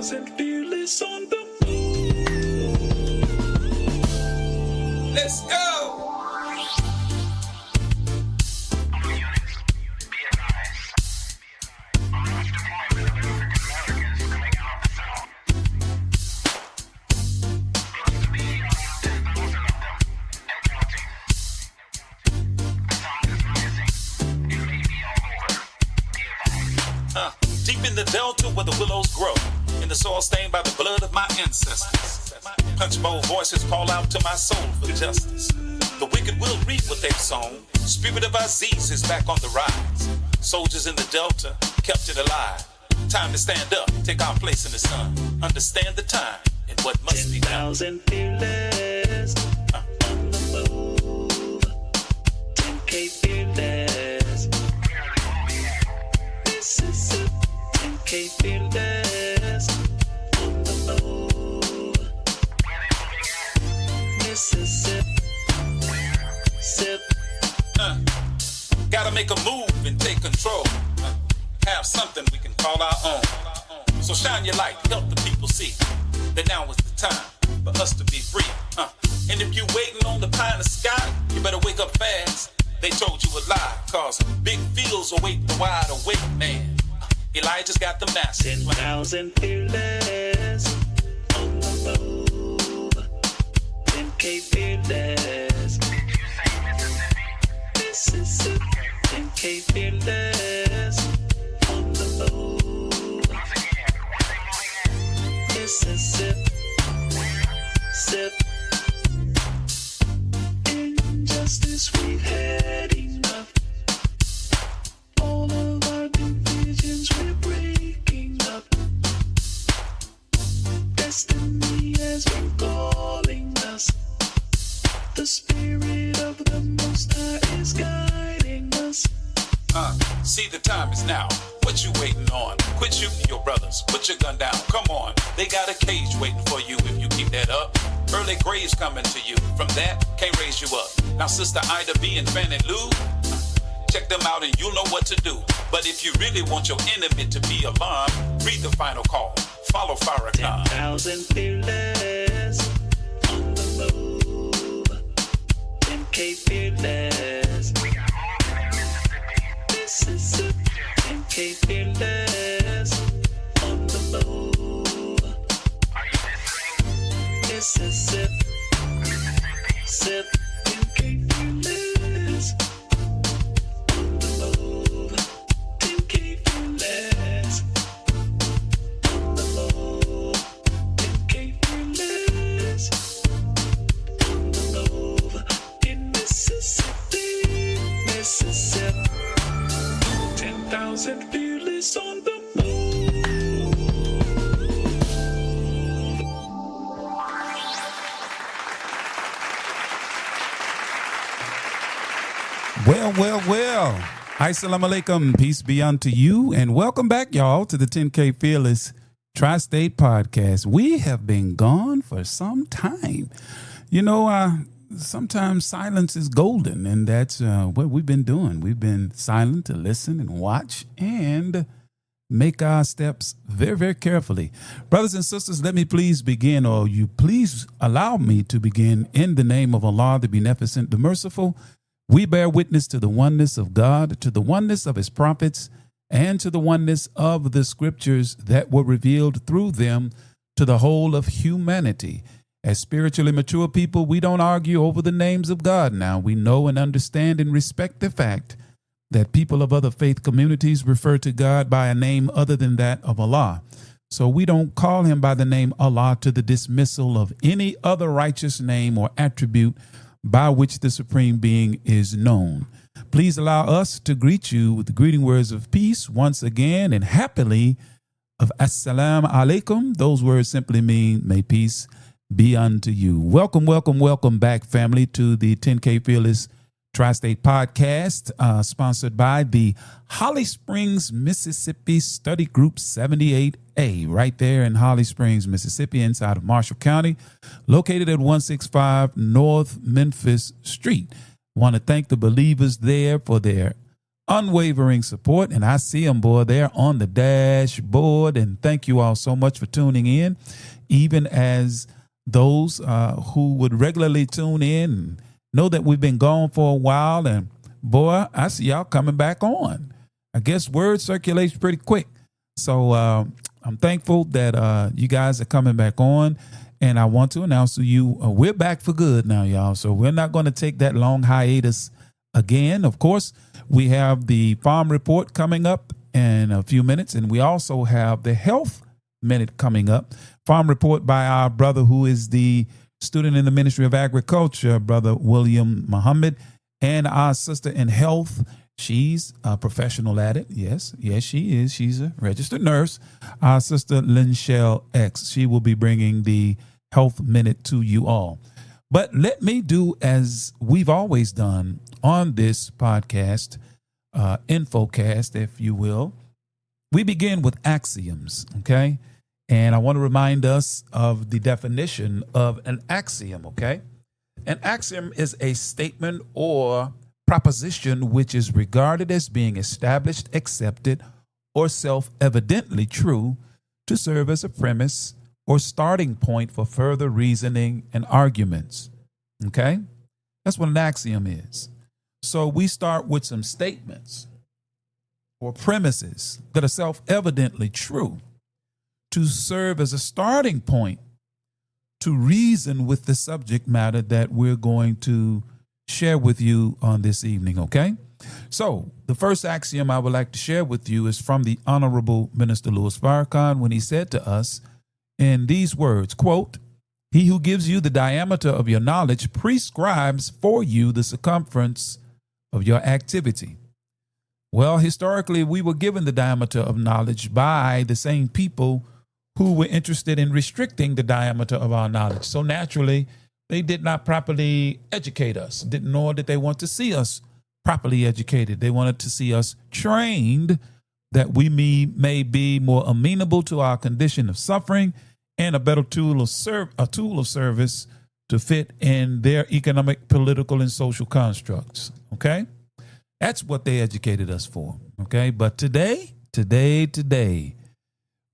10,000 fearless on the move. Let's go. Deep in the delta where the willows grow, in the soil stained by the blood of my ancestors. Punch bowl voices call out to my soul for justice. The wicked will reap what they've sown. Spirit of Aziz is back on the rise. Soldiers in the delta kept it alive. Time to stand up, take our place in the sun. Understand the time and what must be done. 10,000 fearless on the move. 10K fearless. Mississippi. 10K fearless on the move. Mississippi. Sip. Gotta make a move and take control. Have something we can call our own. So shine your light, help the people see that now is the time for us to be free. And if you waiting on the pie in the sky, you better wake up fast. They told you a lie, cause big fields await the wide awake man. Elijah's got the message. 10,000 fearless on the move. 10K fearless. Mississippi. 10K fearless on the move. Mississippi. Sip. Injustice we've had enough. All of our divisions we're breaking up. Destiny has been calling us. The spirit of the Most High is guiding us. See, the time is now. What you waiting on? Quit shooting your brothers. Put your gun down. Come on. They got a cage waiting for you if you keep that up. Early graves coming to you. From that, can't raise you up. Now, Sister Ida B and Fannie Lou, check them out and you'll know what to do. But if you really want your enemy to be alarmed, read the final call. Follow Farrakhan. 10,000 fearless on the move. 10K fearless. Mississippi. 10K fearless on the move. Mississippi. Sip. 10K fearless on the move. 10K fearless on the move. 10K fearless on the move. In Mississippi. Mississippi. 10,000 fearless on the move. Well. Assalamu alaikum. Peace be unto you. And welcome back, y'all, to the 10K Fearless Tri-State Podcast. We have been gone for some time. You know, sometimes silence is golden, and that's what we've been doing. We've been silent to listen and watch and make our steps very, very carefully. Brothers and sisters, let me please begin, or you please allow me to begin in the name of Allah, the Beneficent, the Merciful. We bear witness to the oneness of God, to the oneness of his prophets, and to the oneness of the scriptures that were revealed through them to the whole of humanity. As spiritually mature people, we don't argue over the names of God now. We know and understand and respect the fact that people of other faith communities refer to God by a name other than that of Allah. So we don't call him by the name Allah to the dismissal of any other righteous name or attribute by which the Supreme Being is known. Please allow us to greet you with the greeting words of peace once again and happily of Assalamu alaikum. Those words simply mean may peace be unto you. Welcome back, family, to the 10K Fearless Tri-State Podcast, sponsored by the Holly Springs, Mississippi Study Group 78A, right there in Holly Springs, Mississippi, inside of Marshall County, located at 165 North Memphis Street. Want to thank the believers there for their unwavering support. And I see them, boy, they're on the dashboard. And thank you all so much for tuning in, even as those who would regularly tune in and know that we've been gone for a while. And boy, I see y'all coming back on. I guess word circulates pretty quick. So I'm thankful that you guys are coming back on. And I want to announce to you, we're back for good now, y'all. So we're not going to take that long hiatus again. Of course, we have the farm report coming up in a few minutes. And we also have the health minute coming up. Farm report by our brother who is the student in the Ministry of Agriculture, Brother William Muhammad, and our sister in health. She's a professional at it. Yes, she is. She's a registered nurse. Our sister Lynchelle X. She will be bringing the health minute to you all. But let me do as we've always done on this podcast, infocast, if you will. We begin with axioms, okay? And I want to remind us of the definition of an axiom, okay? An axiom is a statement or proposition which is regarded as being established, accepted, or self-evidently true to serve as a premise or starting point for further reasoning and arguments, okay? That's what an axiom is. So we start with some statements or premises that are self-evidently true to serve as a starting point to reason with the subject matter that we're going to share with you on this evening, okay? So the first axiom I would like to share with you is from the Honorable Minister Louis Farrakhan when he said to us in these words, quote, "He who gives you the diameter of your knowledge prescribes for you the circumference of your activity." Well, historically, we were given the diameter of knowledge by the same people who were interested in restricting the diameter of our knowledge. So naturally, they did not properly educate us, nor did they want to see us properly educated. They wanted to see us trained that we may be more amenable to our condition of suffering and a better tool of service to fit in their economic, political, and social constructs. Okay? That's what they educated us for. Okay? But today,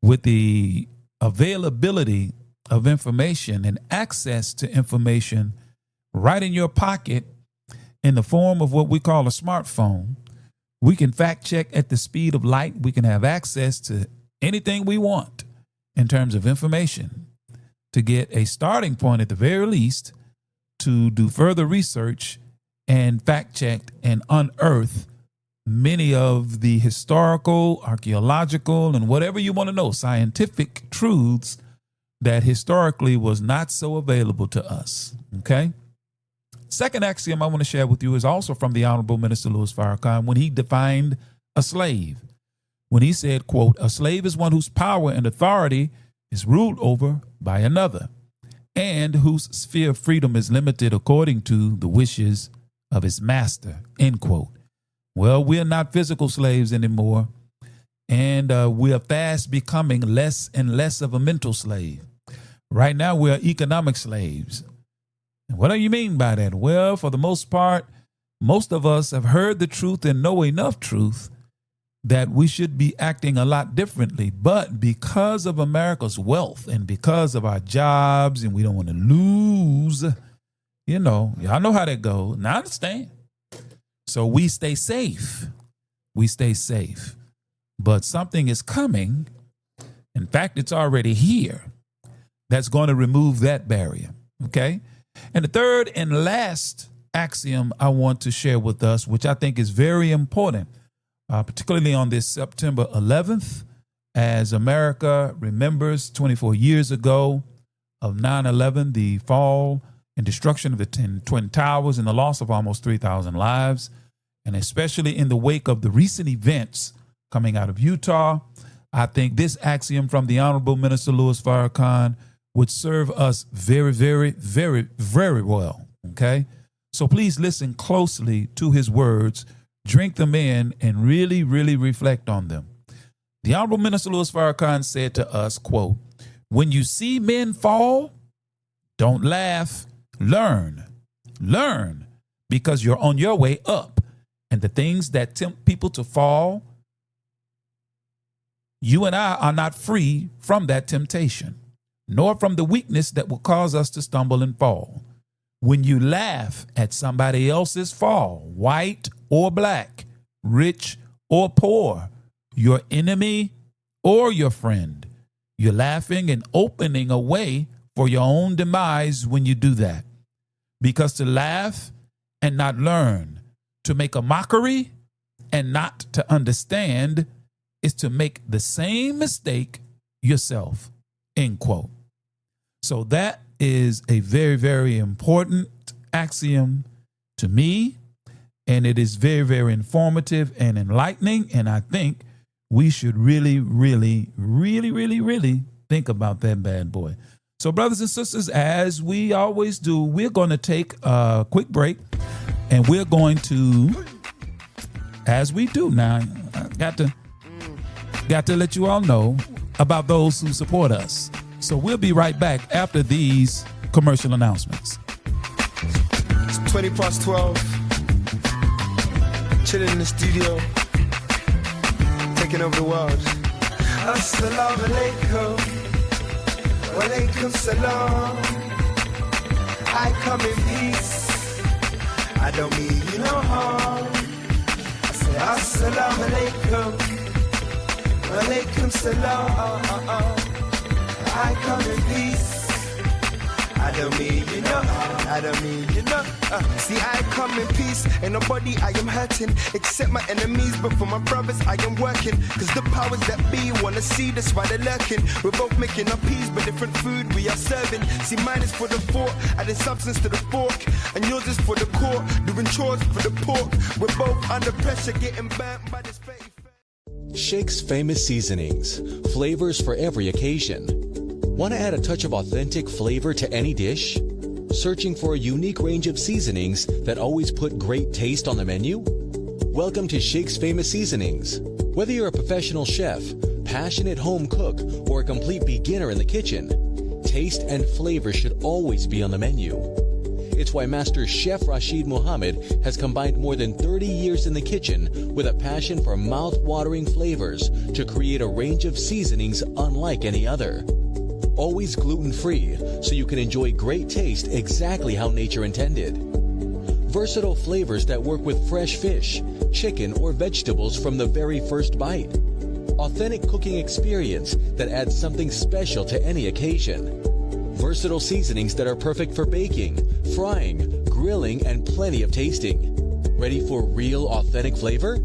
with the availability of information and access to information right in your pocket in the form of what we call a smartphone, we can fact check at the speed of light. We can have access to anything we want in terms of information to get a starting point at the very least to do further research and fact check and unearth many of the historical, archaeological, and whatever you want to know, scientific truths that historically was not so available to us. Okay? Second axiom I want to share with you is also from the Honorable Minister Louis Farrakhan when he defined a slave. When he said, quote, "A slave is one whose power and authority is ruled over by another and whose sphere of freedom is limited according to the wishes of his master," end quote. Well, we're not physical slaves anymore, and we are fast becoming less and less of a mental slave. Right now, we're economic slaves. And what do you mean by that? Well, for the most part, most of us have heard the truth and know enough truth that we should be acting a lot differently. But because of America's wealth and because of our jobs, and we don't want to lose, y'all know how that goes. And I understand. So we stay safe. We stay safe. But something is coming. In fact, it's already here. That's going to remove that barrier. Okay? And the third and last axiom I want to share with us, which I think is very important, particularly on this September 11th, as America remembers 24 years ago of 9/11, the fall and destruction of the Twin Towers and the loss of almost 3,000 lives, and especially in the wake of the recent events coming out of Utah, I think this axiom from the Honorable Minister Louis Farrakhan would serve us very, very, very, very well, okay? So please listen closely to his words, drink them in, and really, really reflect on them. The Honorable Minister Louis Farrakhan said to us, quote, "When you see men fall, don't laugh, learn, because you're on your way up. and the things that tempt people to fall, you and I are not free from that temptation, nor from the weakness that will cause us to stumble and fall. When you laugh at somebody else's fall, white or black, rich or poor, your enemy or your friend, you're laughing and opening a way for your own demise when you do that. Because to laugh and not learn, to make a mockery and not to understand, is to make the same mistake yourself, end quote. So that is a very, very important axiom to me, and it is very, very informative and enlightening, and I think we should really, really, really, really, really think about that bad boy. So brothers and sisters, as we always do, we're going to take a quick break, and we're going to, as we do now, I got to let you all know about those who support us. So we'll be right back after these commercial announcements. It's 20 past 12. Chilling in the studio. Taking over the world. Assalamu alaikum. Wa alaikum salam. I come in peace. I don't mean you no harm. I say assalamu alaikum. Wa alaikum salam. I come in peace. I don't mean you know. I don't mean you know. See, I come in peace. Ain't nobody I am hurting except my enemies. But for my brothers I am working. Cause the powers that be wanna see, that's why they're lurking. We're both making our peace, but different food we are serving. See, mine is for the fork, adding substance to the fork. And yours is for the court, doing chores for the pork. We're both under pressure, getting burnt by this fate. Shake's famous seasonings, flavors for every occasion. Want to add a touch of authentic flavor to any dish? Searching for a unique range of seasonings that always put great taste on the menu? Welcome to Shake's famous seasonings. Whether you're a professional chef, passionate home cook, or a complete beginner in the kitchen, taste and flavor should always be on the menu. It's why Master Chef Rashid Muhammad has combined more than 30 years in the kitchen with a passion for mouth-watering flavors to create a range of seasonings unlike any other. Always gluten-free, so you can enjoy great taste exactly how nature intended. Versatile flavors that work with fresh fish, chicken, or vegetables from the very first bite. Authentic cooking experience that adds something special to any occasion. Versatile seasonings that are perfect for baking, frying, grilling, and plenty of tasting. Ready for real, authentic flavor?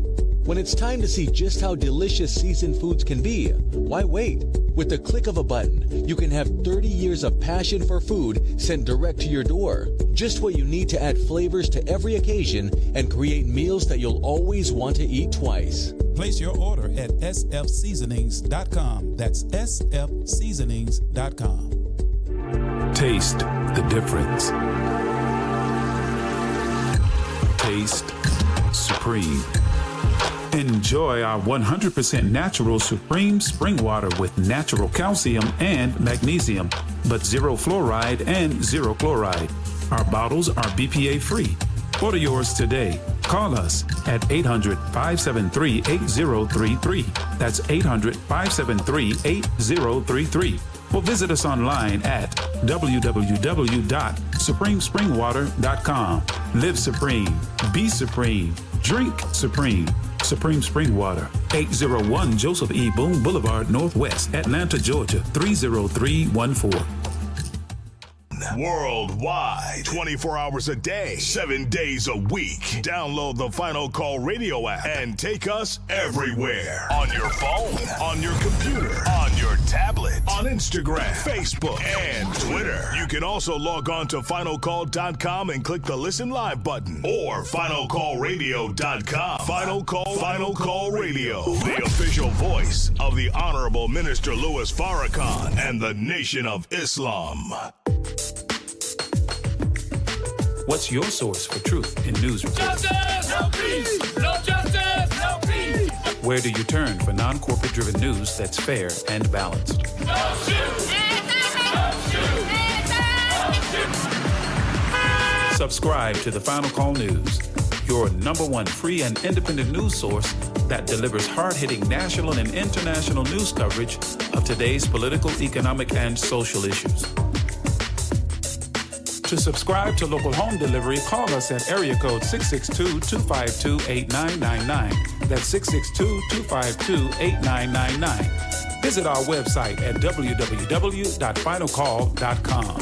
When it's time to see just how delicious seasoned foods can be, why wait? With the click of a button, you can have 30 years of passion for food sent direct to your door. Just what you need to add flavors to every occasion and create meals that you'll always want to eat twice. Place your order at sfseasonings.com. That's sfseasonings.com. Taste the difference. Taste supreme. Enjoy our 100% natural Supreme Spring Water with natural calcium and magnesium, but zero fluoride and zero chloride. Our bottles are BPA free. Order yours today. Call us at 800-573-8033. That's 800-573-8033. Or visit us online at www.supremespringwater.com. Live supreme. Be supreme. Drink supreme. Supreme Spring Water, 801 Joseph E. Boone Boulevard, Northwest, Atlanta, Georgia, 30314. Worldwide, 24 hours a day, 7 days a week. Download the Final Call Radio app and take us everywhere. On your phone, on your computer, on your tablet, on Instagram, Facebook, and Twitter. You can also log on to finalcall.com and click the Listen Live button or finalcallradio.com. Final Call Radio, the official voice of the Honorable Minister Louis Farrakhan and the Nation of Islam. What's your source for truth in news reports? Justice, no peace. No justice, no peace. Where do you turn for non-corporate driven news that's fair and balanced? No shoot. No shoot. No shoot. Subscribe to the Final Call News, your #1 free and independent news source that delivers hard-hitting national and international news coverage of today's political, economic, and social issues. To subscribe to local home delivery, call us at area code 662-252-8999. That's 662-252-8999. Visit our website at www.finalcall.com.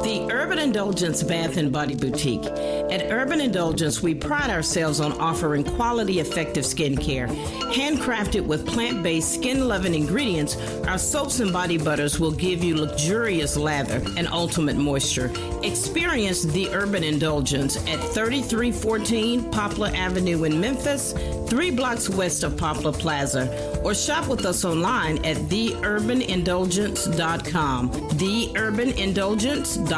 The Urban Indulgence Bath and Body Boutique. At Urban Indulgence, we pride ourselves on offering quality, effective skincare. Handcrafted with plant-based, skin-loving ingredients, our soaps and body butters will give you luxurious lather and ultimate moisture. Experience the Urban Indulgence at 3314 Poplar Avenue in Memphis, 3 blocks west of Poplar Plaza, or shop with us online at theurbanindulgence.com. theurbanindulgence.com.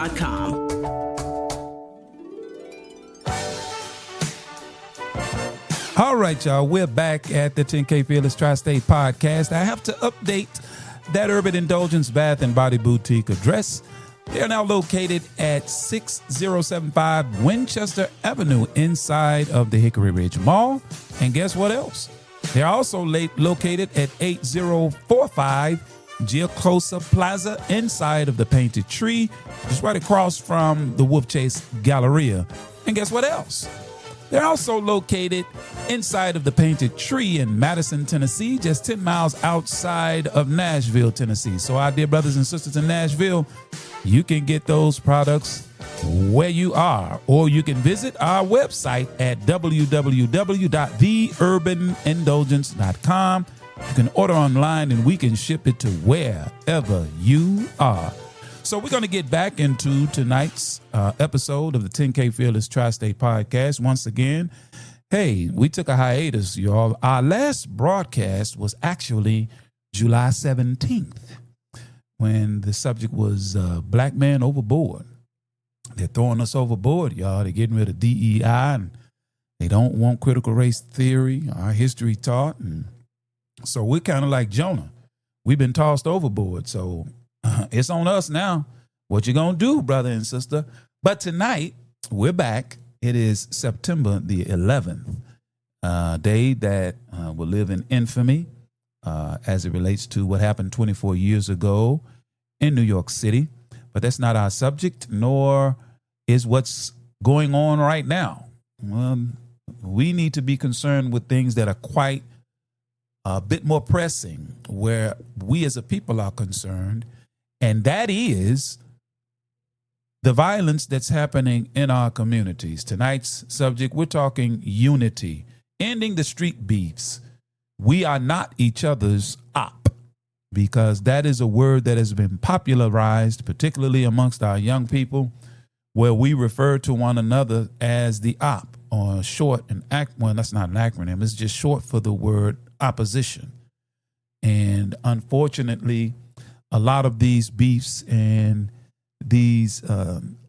All right, y'all. We're back at the 10K Fearless Tri-State Podcast. I have to update that Urban Indulgence Bath and Body Boutique address. They're now located at 6075 Winchester Avenue inside of the Hickory Ridge Mall. And guess what else? They're also located at 8045 Giacosa Plaza inside of the Painted Tree, just right across from the Wolf Chase Galleria. And guess what else? They're also located inside of the Painted Tree in Madison, Tennessee, just 10 miles outside of Nashville, Tennessee. So our dear brothers and sisters in Nashville, you can get those products where you are, or you can visit our website at www.theurbanindulgence.com. You can order online and we can ship it to wherever you are. So we're going to get back into tonight's episode of the 10K Fearless Tri-State Podcast. Once again, hey, we took a hiatus, y'all. Our last broadcast was actually July 17th when the subject was Black Man Overboard. They're throwing us overboard, y'all. They're getting rid of DEI, and they don't want critical race theory, our history taught. And so we're kind of like Jonah. We've been tossed overboard, so it's on us now. What you gonna do, brother and sister? But tonight, we're back. It is September the 11th, day that will live in infamy as it relates to what happened 24 years ago in New York City. But that's not our subject, nor is what's going on right now. We need to be concerned with things that are quite a bit more pressing, where we as a people are concerned, and that is the violence that's happening in our communities. Tonight's subject, we're talking unity, ending the street beefs. We are not each other's op, because that is a word that has been popularized, particularly amongst our young people, where we refer to one another as the op, or short, well, that's not an acronym. It's just short for the word opposition. And unfortunately, a lot of these beefs and these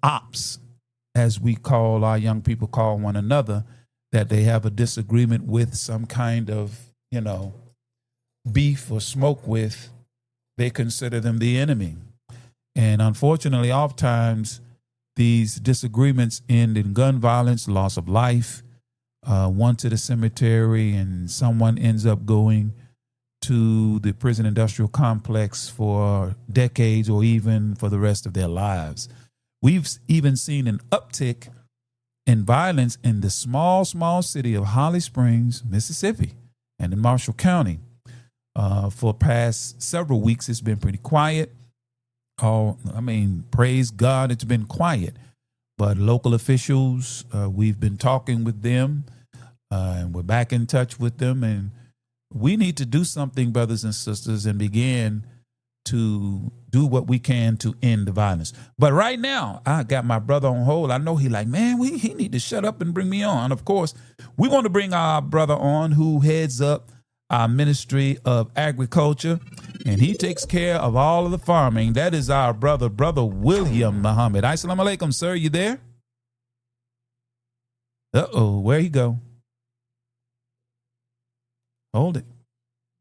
ops, as we call our young people call one another, that they have a disagreement with, some kind of, beef or smoke with, they consider them the enemy. And unfortunately, oftentimes, these disagreements end in gun violence, loss of life, one to the cemetery, and someone ends up going to the prison industrial complex for decades or even for the rest of their lives. We've even seen an uptick in violence in the small city of Holly Springs, Mississippi, and in Marshall County. For past several weeks, it's been pretty quiet. Praise God, it's been quiet. But local officials, we've been talking with them, and we're back in touch with them. And we need to do something, brothers and sisters, and begin to do what we can to end the violence. But right now, I got my brother on hold. I know he he need to shut up and bring me on. Of course, we want to bring our brother on who heads up our Ministry of Agriculture, and he takes care of all of the farming. That is our brother William Muhammad. Assalamu alaikum, sir. You there? Where he go? Hold it.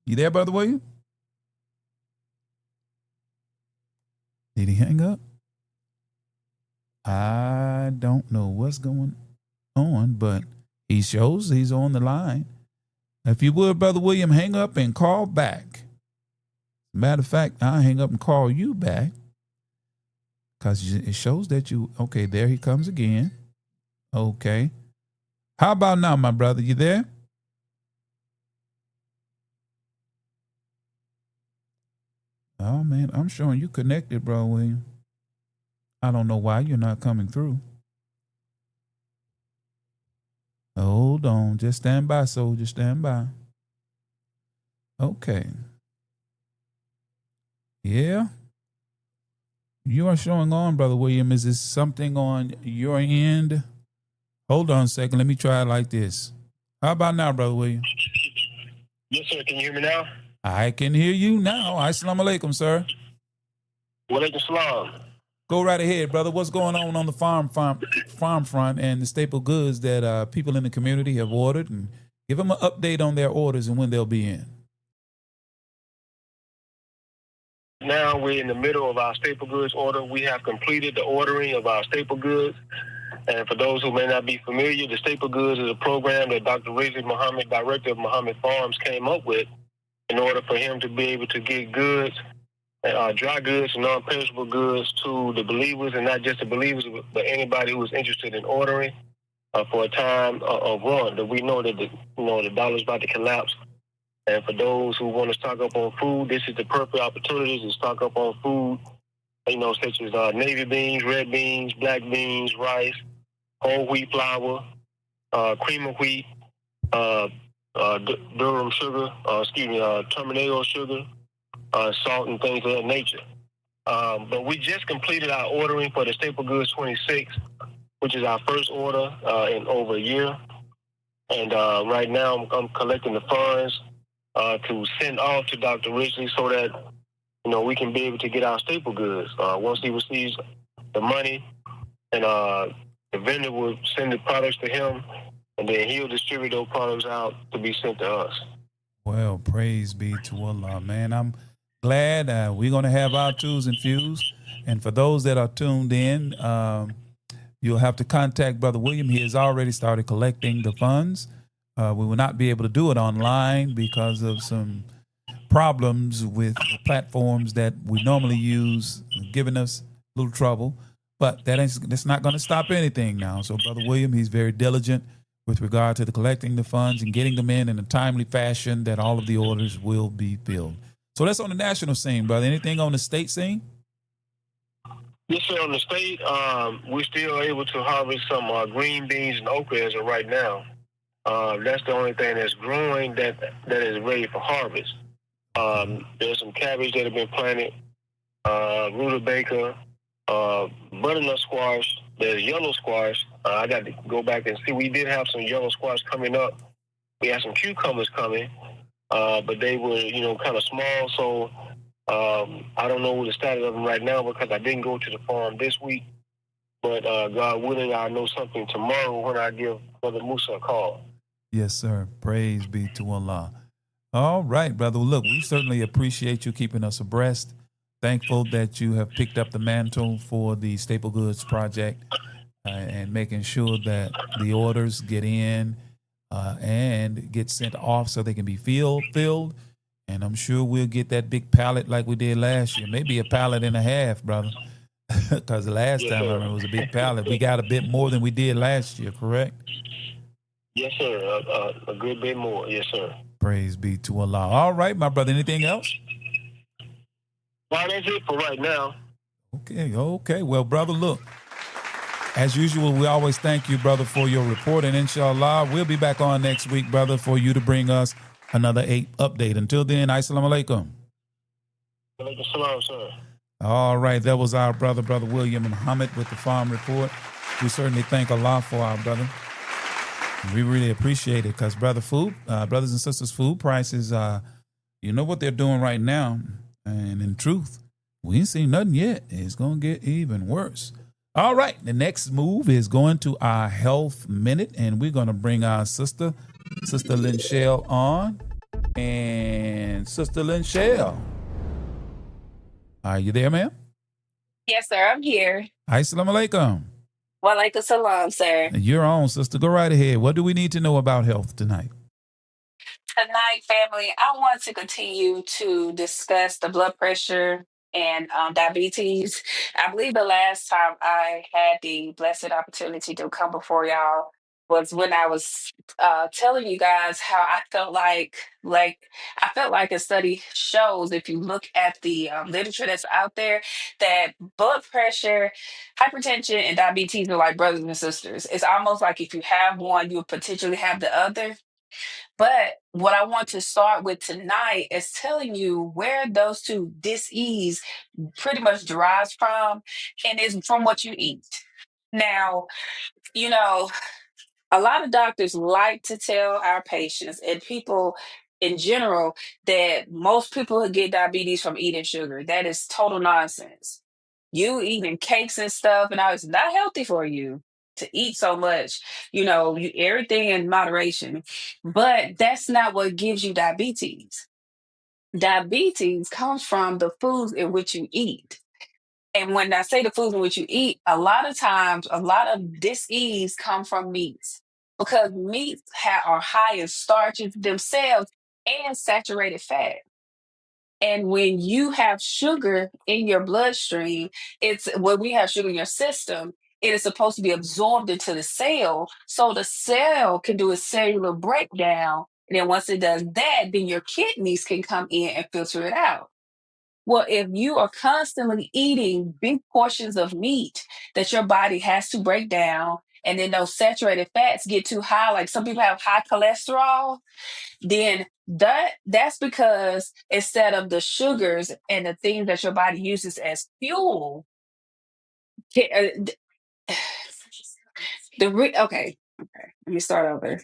You there, Brother William? Did he hang up? I don't know what's going on, but he shows he's on the line. If you would, Brother William, hang up and call back. Matter of fact, I'll hang up and call you back because it shows that you, okay, there he comes again. Okay. How about now, my brother? You there? Oh, man, I'm showing you connected, Brother William. I don't know why you're not coming through. Hold on. Just stand by, soldier. Stand by. Okay. Yeah. You are showing on, Brother William. Is this something on your end? Hold on a second. Let me try it like this. How about now, Brother William? Yes, sir. Can you hear me now? I can hear you now. Assalamu alaikum, sir. Walaikum salam. Go right ahead, brother. What's going on the farm front and the staple goods that people in the community have ordered, and give them an update on their orders and when they'll be in. Now we're in the middle of our staple goods order. We have completed the ordering of our staple goods. And for those who may not be familiar, the staple goods is a program that Dr. Rizzi Muhammad, director of Muhammad Farms, came up with in order for him to be able to get goods, dry goods and non-perishable goods to the believers, and not just the believers, but anybody who is interested in ordering for a time of run. That we know that the dollar's about to collapse. And for those who want to stock up on food, this is the perfect opportunity to stock up on food, such as navy beans, red beans, black beans, rice, whole wheat flour, cream of wheat, Durham sugar, Terminado sugar, salt, and things of that nature. But we just completed our ordering for the Staple Goods 26, which is our first order in over a year. And right now I'm collecting the funds to send off to Dr. Ridgely so that, we can be able to get our staple goods. Once he receives the money, and the vendor will send the products to him, and then he'll distribute those products out to be sent to us. Well, praise be to Allah, man. I'm glad we're going to have our twos and fews. And for those that are tuned in, you'll have to contact Brother William. He has already started collecting the funds. We will not be able to do it online because of some problems with the platforms that we normally use, giving us a little trouble. But that's not going to stop anything now. So Brother William, he's very diligent with regard to the collecting the funds and getting them in a timely fashion that all of the orders will be filled. So that's on the national scene, brother. Anything on the state scene? Yes, sir. On the state, we're still able to harvest some green beans and okra as of right now. That's the only thing that's growing that is ready for harvest. There's some cabbage that have been planted, rutabaga, butternut squash, there's yellow squash. I got to go back and see. We did have some yellow squash coming up. We had some cucumbers coming, but they were, kind of small. So I don't know the status of them right now because I didn't go to the farm this week. But God willing, I'll know something tomorrow when I give Brother Musa a call. Yes, sir. Praise be to Allah. All right, brother. Well, look, we certainly appreciate you keeping us abreast. Thankful that you have picked up the mantle for the Staple Goods Project and making sure that the orders get in and get sent off so they can be filled. And I'm sure we'll get that big pallet like we did last year, maybe a pallet and a half, brother, because the last time I remember it was a big pallet. We got a bit more than we did last year, correct? Yes, sir. A good bit more. Yes, sir. Praise be to Allah. All right, my brother. Anything else? Well, that's it for right now. Okay. Well, brother, look, as usual, we always thank you, brother, for your report. And inshallah, we'll be back on next week, brother, for you to bring us another update. Until then, assalamu alaikum. Walaikum salam, sir. All right. That was our brother William Muhammad with the Farm Report. We certainly thank Allah for our brother. We really appreciate it because, brothers and sisters, food prices, you know what they're doing right now. And in truth, we ain't seen nothing yet. It's going to get even worse. All right. The next move is going to our health minute, and we're going to bring our Sister Lynchelle on. And Sister Lynchelle, are you there, ma'am? Yes, sir. I'm here. Assalamu alaikum. Walaikum salam, sir. You're on, sister. Go right ahead. What do we need to know about health tonight? Tonight, family, I want to continue to discuss the blood pressure and diabetes. I believe the last time I had the blessed opportunity to come before y'all was when I was telling you guys how I felt like I felt like a study shows, if you look at the literature that's out there, that blood pressure, hypertension, and diabetes are like brothers and sisters. It's almost like if you have one, you would potentially have the other. But what I want to start with tonight is telling you where those two dis-ease pretty much derives from, and is from what you eat. Now, you know, a lot of doctors like to tell our patients and people in general that most people get diabetes from eating sugar. That is total nonsense. You eating cakes and stuff, and it's not healthy for you to eat so much. Everything in moderation. But that's not what gives you diabetes. Diabetes comes from the foods in which you eat. And when I say the foods in which you eat, a lot of times, a lot of dis-ease come from meats because meats are high in starches themselves and saturated fat. And when you have sugar in your bloodstream, it's when we have sugar in your system, it is supposed to be absorbed into the cell so the cell can do a cellular breakdown. And then once it does that, then your kidneys can come in and filter it out. Well, if you are constantly eating big portions of meat that your body has to break down, and then those saturated fats get too high, like some people have high cholesterol, then that's because instead of the sugars and the things that your body uses as fuel, okay, let me start over.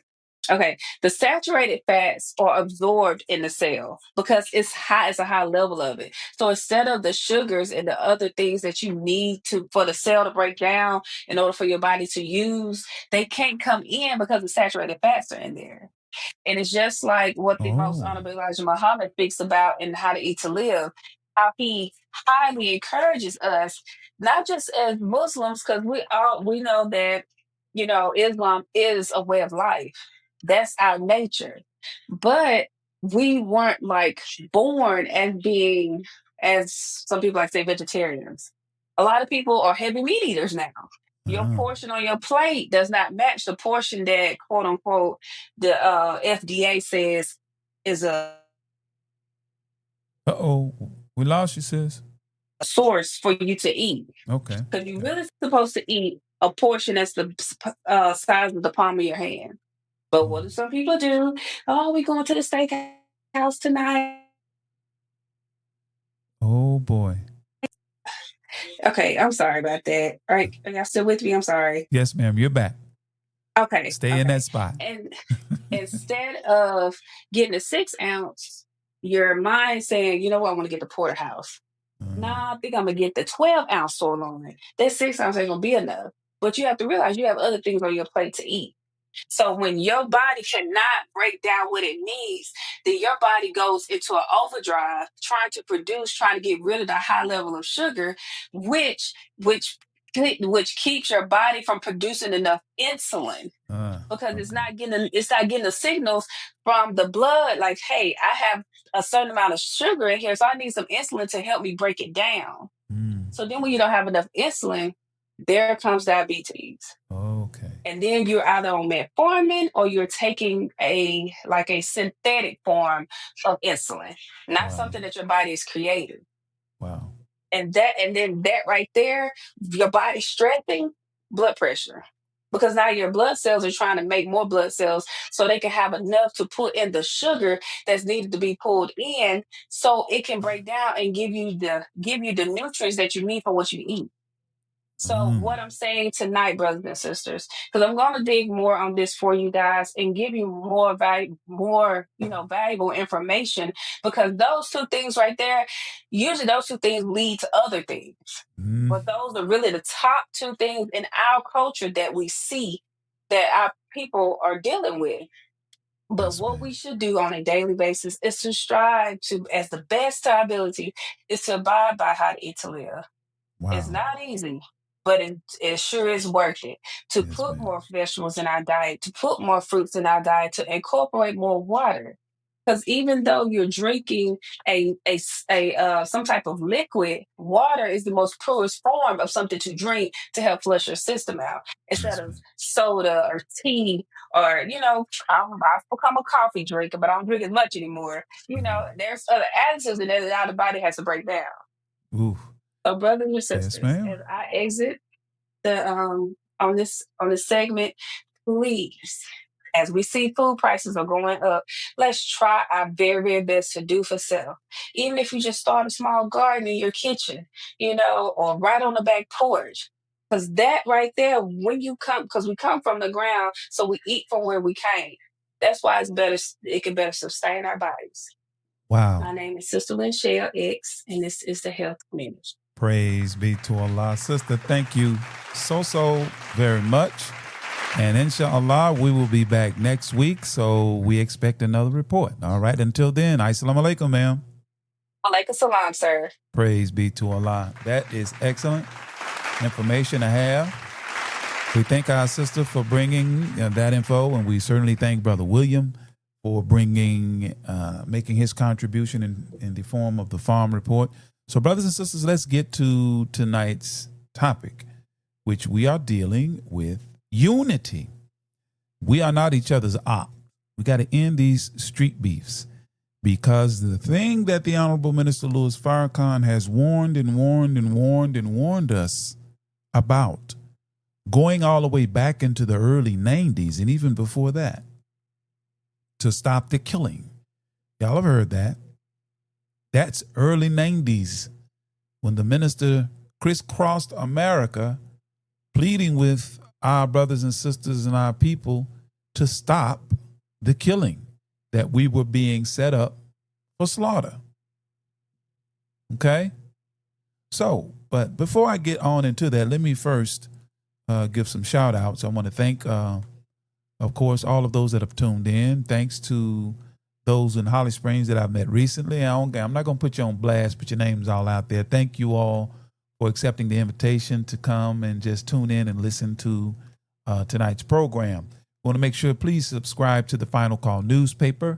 Okay, the saturated fats are absorbed in the cell because it's a high level of it. So instead of the sugars and the other things that you need for the cell to break down in order for your body to use, they can't come in because the saturated fats are in there. And it's just like what the most Oh. honorable Elijah Muhammad speaks about in How to Eat to Live, how he highly encourages us, not just as Muslims, because we know that, Islam is a way of life. That's our nature. But we weren't like born as being, as some people like to say, vegetarians. A lot of people are heavy meat eaters now. Your Ah. portion on your plate does not match the portion that, quote unquote, the FDA says is a Uh-oh. We lost you, sis. source for you to eat. Okay. Because you're really supposed to eat a portion that's the size of the palm of your hand. But what do some people do? Oh, we going to the steakhouse tonight. Oh, boy. Okay, I'm sorry about that. All right, are y'all still with me? I'm sorry. Yes, ma'am. You're back. Okay. Stay in that spot. And instead of getting a 6 ounce, your mind saying, you know what, I want to get the porterhouse. Nah, I think I'm gonna get the 12-ounce sirloin. That 6 ounce ain't gonna be enough. But you have to realize you have other things on your plate to eat. So when your body cannot break down what it needs, then your body goes into an overdrive, trying to get rid of the high level of sugar, which which keeps your body from producing enough insulin because it's not getting the signals from the blood like, hey, I have a certain amount of sugar in here, so I need some insulin to help me break it down. So then when you don't have enough insulin, there comes diabetes. Okay. And then you're either on metformin or you're taking a synthetic form of insulin, not something that your body has created. Wow. And then that right there, your body stressing, blood pressure. Because now your blood cells are trying to make more blood cells so they can have enough to put in the sugar that's needed to be pulled in so it can break down and give you the nutrients that you need for what you eat. So what I'm saying tonight, brothers and sisters, because I'm going to dig more on this for you guys and give you more valuable information, because those two things right there, usually those two things lead to other things. But those are really the top two things in our culture that we see that our people are dealing with. But what we should do on a daily basis is to strive to, as the best to our ability, is to abide by how to eat to live. Wow. It's not easy, but it sure is worth it to Yes, put ma'am. more vegetables in our diet, to put more fruits in our diet, to incorporate more water. Because even though you're drinking some type of liquid, water is the most purest form of something to drink to help flush your system out instead Yes, of ma'am. soda or tea or I've become a coffee drinker, but I don't drink as much anymore. There's other additives in there that the body has to break down. Ooh. So, brothers and Yes, sisters, ma'am. as I exit the on this segment, please, as we see food prices are going up, let's try our very, very best to do for self. Even if you just start a small garden in your kitchen, or right on the back porch. Because that right there, when you come, because we come from the ground, so we eat from where we came. That's why it's better, it can better sustain our bodies. Wow. My name is Sister Lynn Shell X, and this is the Health Community. Praise be to Allah. Sister, thank you so very much. And inshallah, we will be back next week. So we expect another report. All right. Until then, assalamu alaikum, ma'am. Alaikum salam, sir. Praise be to Allah. That is excellent information to have. We thank our sister for bringing that info, and we certainly thank Brother William for making his contribution in the form of the farm report. So, brothers and sisters, let's get to tonight's topic, which we are dealing with unity. We are not each other's op. We got to end these street beefs, because the thing that the Honorable Minister Louis Farrakhan has warned us about, going all the way back into the early 90s and even before that, to stop the killing. Y'all have heard that. That's early 90s when the minister crisscrossed America pleading with our brothers and sisters and our people to stop the killing, that we were being set up for slaughter. Okay? So, but before I get on into that, let me first give some shout outs. I want to thank, of course, all of those that have tuned in. Thanks to those in Holly Springs that I've met recently. I'm not going to put you on blast, but your name's all out there. Thank you all for accepting the invitation to come and just tune in and listen to tonight's program. I want to make sure, please subscribe to the Final Call newspaper.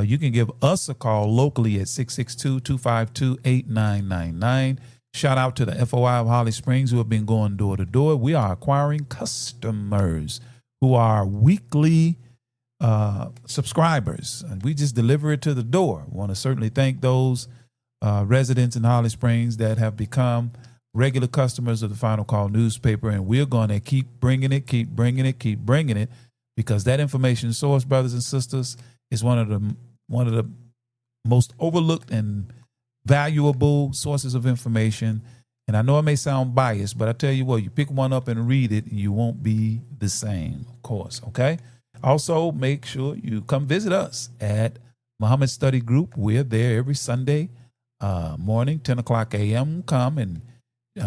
You can give us a call locally at 662-252-8999. Shout out to the FOI of Holly Springs who have been going door to door. We are acquiring customers who are weekly subscribers, and we just deliver it to the door. I want to certainly thank those residents in Holly Springs that have become regular customers of the Final Call newspaper, and we're going to keep bringing it, because that information source, brothers and sisters, is one of the most overlooked and valuable sources of information. And I know it may sound biased, but I tell you what, you pick one up and read it, and you won't be the same, of course, okay? Also, make sure you come visit us at Muhammad Study Group. We're there every Sunday morning, 10 o'clock a.m. Come and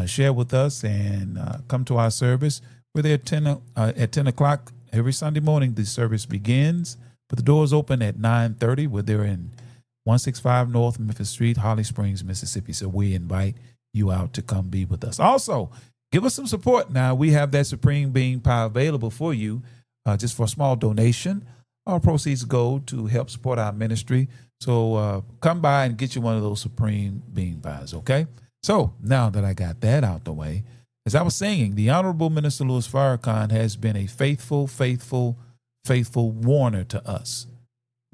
share with us and come to our service. We're there at 10 o'clock every Sunday morning. The service begins, but the doors open at 9:30. We're there in 165 North Memphis Street, Holly Springs, Mississippi. So we invite you out to come be with us. Also, give us some support. Now, we have that Supreme Bean Pie available for you. Just for a small donation. Our proceeds go to help support our ministry. So come by and get you one of those Supreme Bean Pies, okay? So now that I got that out the way, as I was saying, the Honorable Minister Louis Farrakhan has been a faithful warner to us,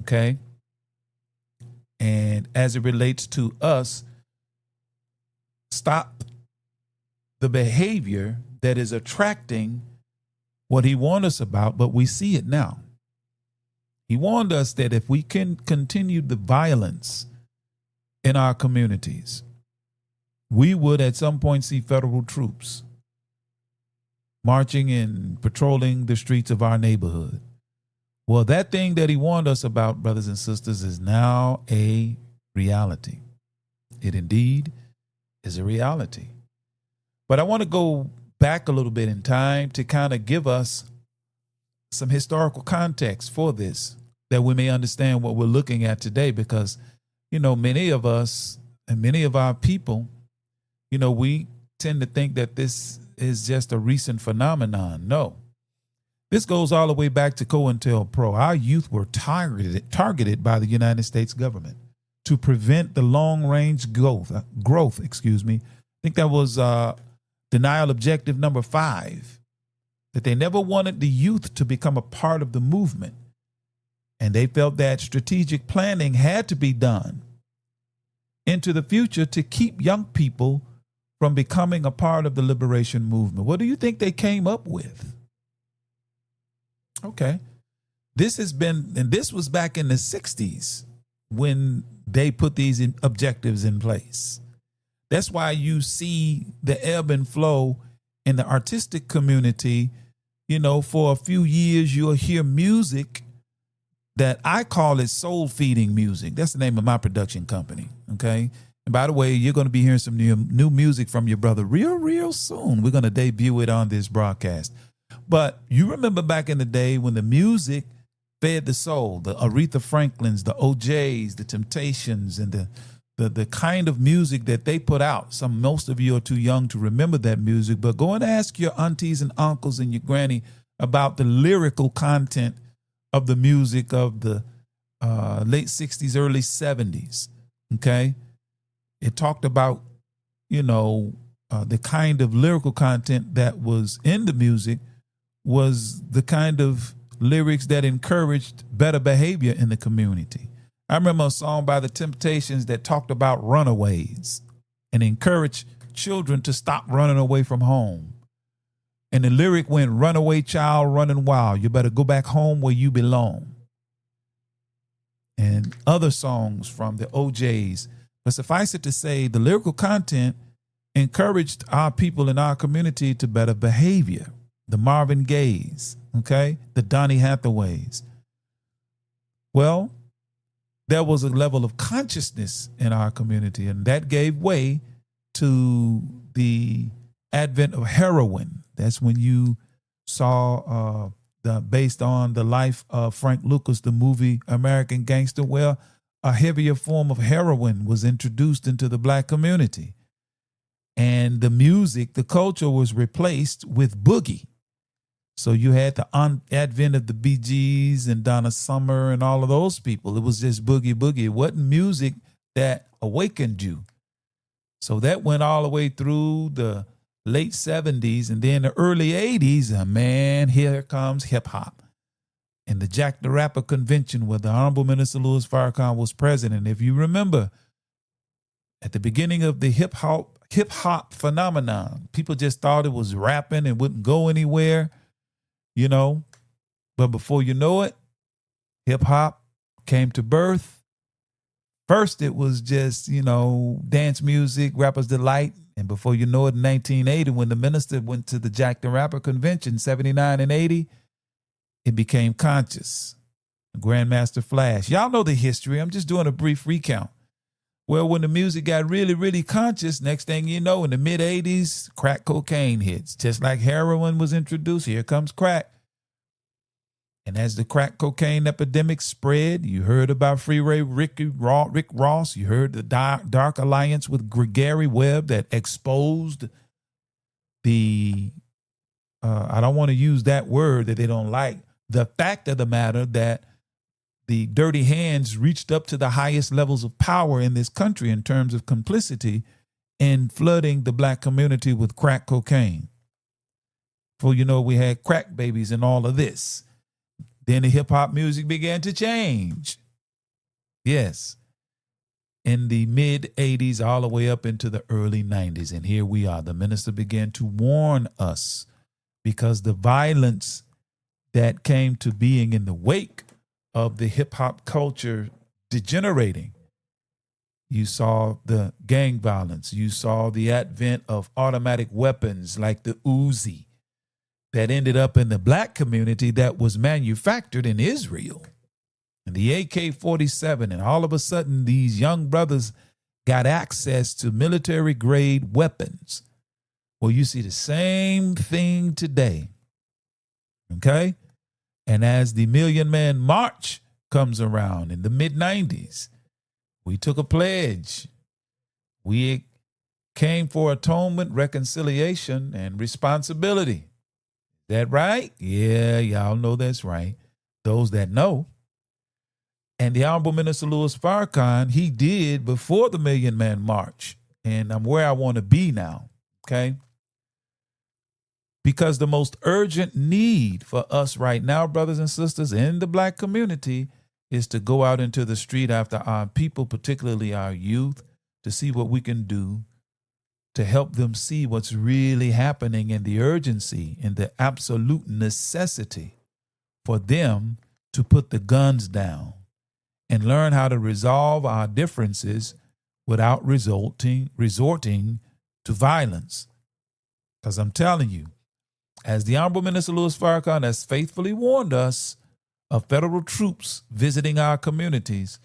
okay? And as it relates to us, stop the behavior that is attracting what he warned us about, but we see it now. He warned us that if we can continue the violence in our communities, we would at some point see federal troops marching and patrolling the streets of our neighborhood. Well, that thing that he warned us about, brothers and sisters, is now a reality. It indeed is a reality. But I want to go back a little bit in time to kind of give us some historical context for this, that we may understand what we're looking at today, because, many of us and many of our people, we tend to think that this is just a recent phenomenon. No. This goes all the way back to COINTELPRO. Our youth were targeted by the United States government to prevent the long-range growth. I think that was denial objective number 5, that they never wanted the youth to become a part of the movement. And they felt that strategic planning had to be done into the future to keep young people from becoming a part of the liberation movement. What do you think they came up with? Okay. This was back in the 60s when they put these objectives in place. That's why you see the ebb and flow in the artistic community. You know, for a few years, you'll hear music that I call it soul feeding music. That's the name of my production company. Okay. And by the way, you're going to be hearing some new music from your brother real soon. We're going to debut it on this broadcast. But you remember back in the day when the music fed the soul, the Aretha Franklins, the OJs, the Temptations, and the kind of music that they put out. Most of you are too young to remember that music, but go and ask your aunties and uncles and your granny about the lyrical content of the music of the late 60s, early 70s. Okay. It talked about, the kind of lyrical content that was in the music was the kind of lyrics that encouraged better behavior in the community. I remember a song by the Temptations that talked about runaways and encouraged children to stop running away from home. And the lyric went, "Runaway child running wild, you better go back home where you belong." And other songs from the OJs. But suffice it to say, the lyrical content encouraged our people in our community to better behavior. The Marvin Gayes, okay, the Donny Hathaways. Well, there was a level of consciousness in our community, and that gave way to the advent of heroin. That's when you saw, based on the life of Frank Lucas, the movie American Gangster, where a heavier form of heroin was introduced into the black community. And the music, the culture was replaced with boogie. So you had the advent of the Bee Gees and Donna Summer and all of those people. It was just boogie boogie. It wasn't music that awakened you. So that went all the way through the late 70s, and then the early 80s, man, here comes hip hop. And the Jack the Rapper convention where the Honorable Minister Louis Farrakhan was president. If you remember, at the beginning of the hip hop phenomenon, people just thought it was rapping and wouldn't go anywhere. But before you know it, hip hop came to birth. First, it was just, dance music, Rapper's Delight. And before you know it, in 1980, when the minister went to the Jack the Rapper convention, 79 and 80, it became conscious. Grandmaster Flash. Y'all know the history. I'm just doing a brief recount. Well, when the music got really, really conscious, next thing you know, in the mid-80s, crack cocaine hits. Just like heroin was introduced, here comes crack. And as the crack cocaine epidemic spread, you heard about Freeway Rick Ross. You heard the dark alliance with Gregory Webb that exposed the, I don't want to use that word that they don't like, the fact of the matter that the dirty hands reached up to the highest levels of power in this country in terms of complicity in flooding the black community with crack cocaine. For we had crack babies and all of this. Then the hip hop music began to change. Yes. In the mid 80s, all the way up into the early 90s. And here we are. The minister began to warn us because the violence that came to being in the wake of the hip hop culture degenerating. You saw the gang violence. You saw the advent of automatic weapons like the Uzi that ended up in the black community that was manufactured in Israel. And the AK-47, and all of a sudden these young brothers got access to military grade weapons. Well, you see the same thing today. Okay? And as the Million Man March comes around in the mid-90s, we took a pledge. We came for atonement, reconciliation, and responsibility. That right? Yeah, y'all know that's right. Those that know. And the Honorable Minister Louis Farrakhan, he did before the Million Man March. And I'm where I want to be now, okay? Because the most urgent need for us right now, brothers and sisters, in the black community is to go out into the street after our people, particularly our youth, to see what we can do to help them see what's really happening and the urgency and the absolute necessity for them to put the guns down and learn how to resolve our differences without resorting to violence. Because I'm telling you, as the Honorable Minister Louis Farrakhan has faithfully warned us of federal troops visiting our communities,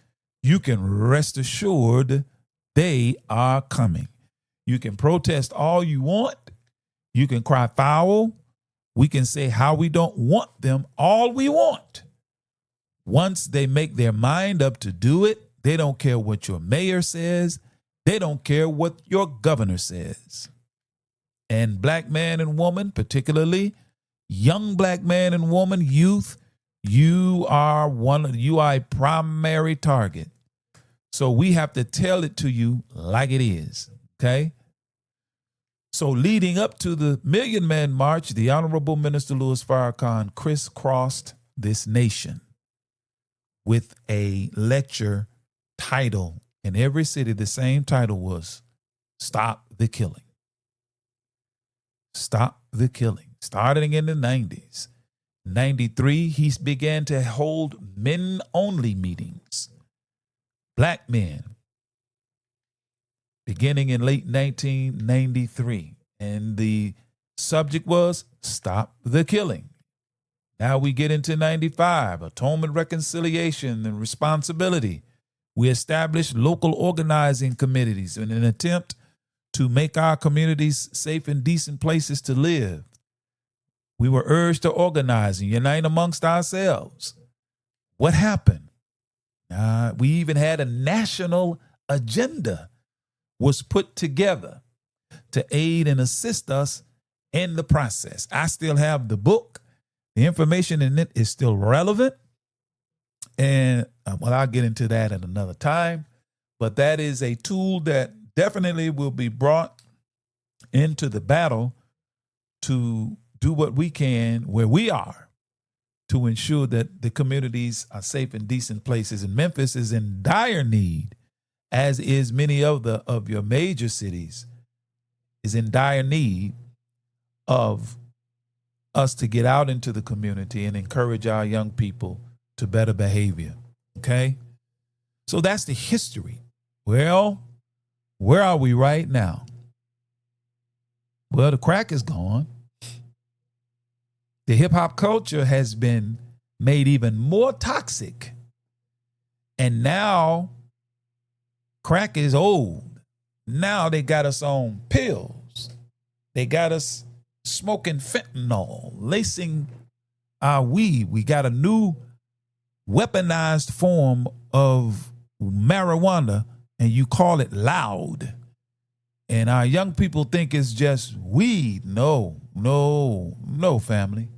you can rest assured they are coming. You can protest all you want. You can cry foul. We can say how we don't want them all we want. Once they make their mind up to do it, they don't care what your mayor says. They don't care what your governor says. And black man and woman, particularly young black man and woman, youth, you are a primary target. So we have to tell it to you like it is, okay? So leading up to the Million Man March, the Honorable Minister Louis Farrakhan crisscrossed this nation with a lecture title. In every city, the same title was Stop the Killing. Stop the Killing. Starting in the 90s. 93, he began to hold men-only meetings. Black men. Beginning in late 1993. And the subject was Stop the Killing. Now we get into 95, atonement, reconciliation, and responsibility. We established local organizing committees in an attempt to make our communities safe and decent places to live. We were urged to organize and unite amongst ourselves. What happened? We even had a national agenda was put together to aid and assist us in the process. I still have the book. The information in it is still relevant. And I'll get into that at another time. But that is a tool that definitely will be brought into the battle to do what we can where we are to ensure that the communities are safe and decent places. And Memphis is in dire need, as is many of your major cities, is in dire need of us to get out into the community and encourage our young people to better behavior. Okay? So that's the history. Well, where are we right now? Well, the crack is gone. The hip hop culture has been made even more toxic. And now crack is old. Now they got us on pills. They got us smoking fentanyl, lacing our weed. We got a new weaponized form of marijuana, and you call it loud. And our young people think it's just weed. No, family.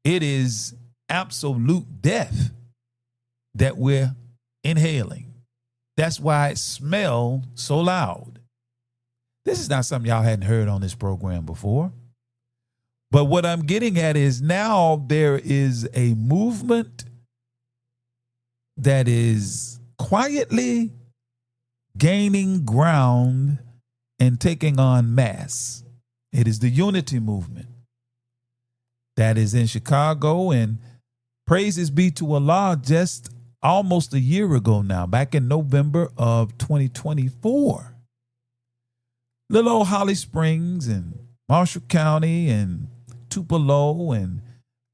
It is absolute death that we're inhaling. That's why it smells so loud. This is not something y'all hadn't heard on this program before. But what I'm getting at is now there is a movement that is quietly gaining ground and taking on mass. It is the unity movement that is in Chicago, and praises be to Allah, just almost a year ago now, back in November of 2024. Little old Holly Springs and Marshall County and Tupelo and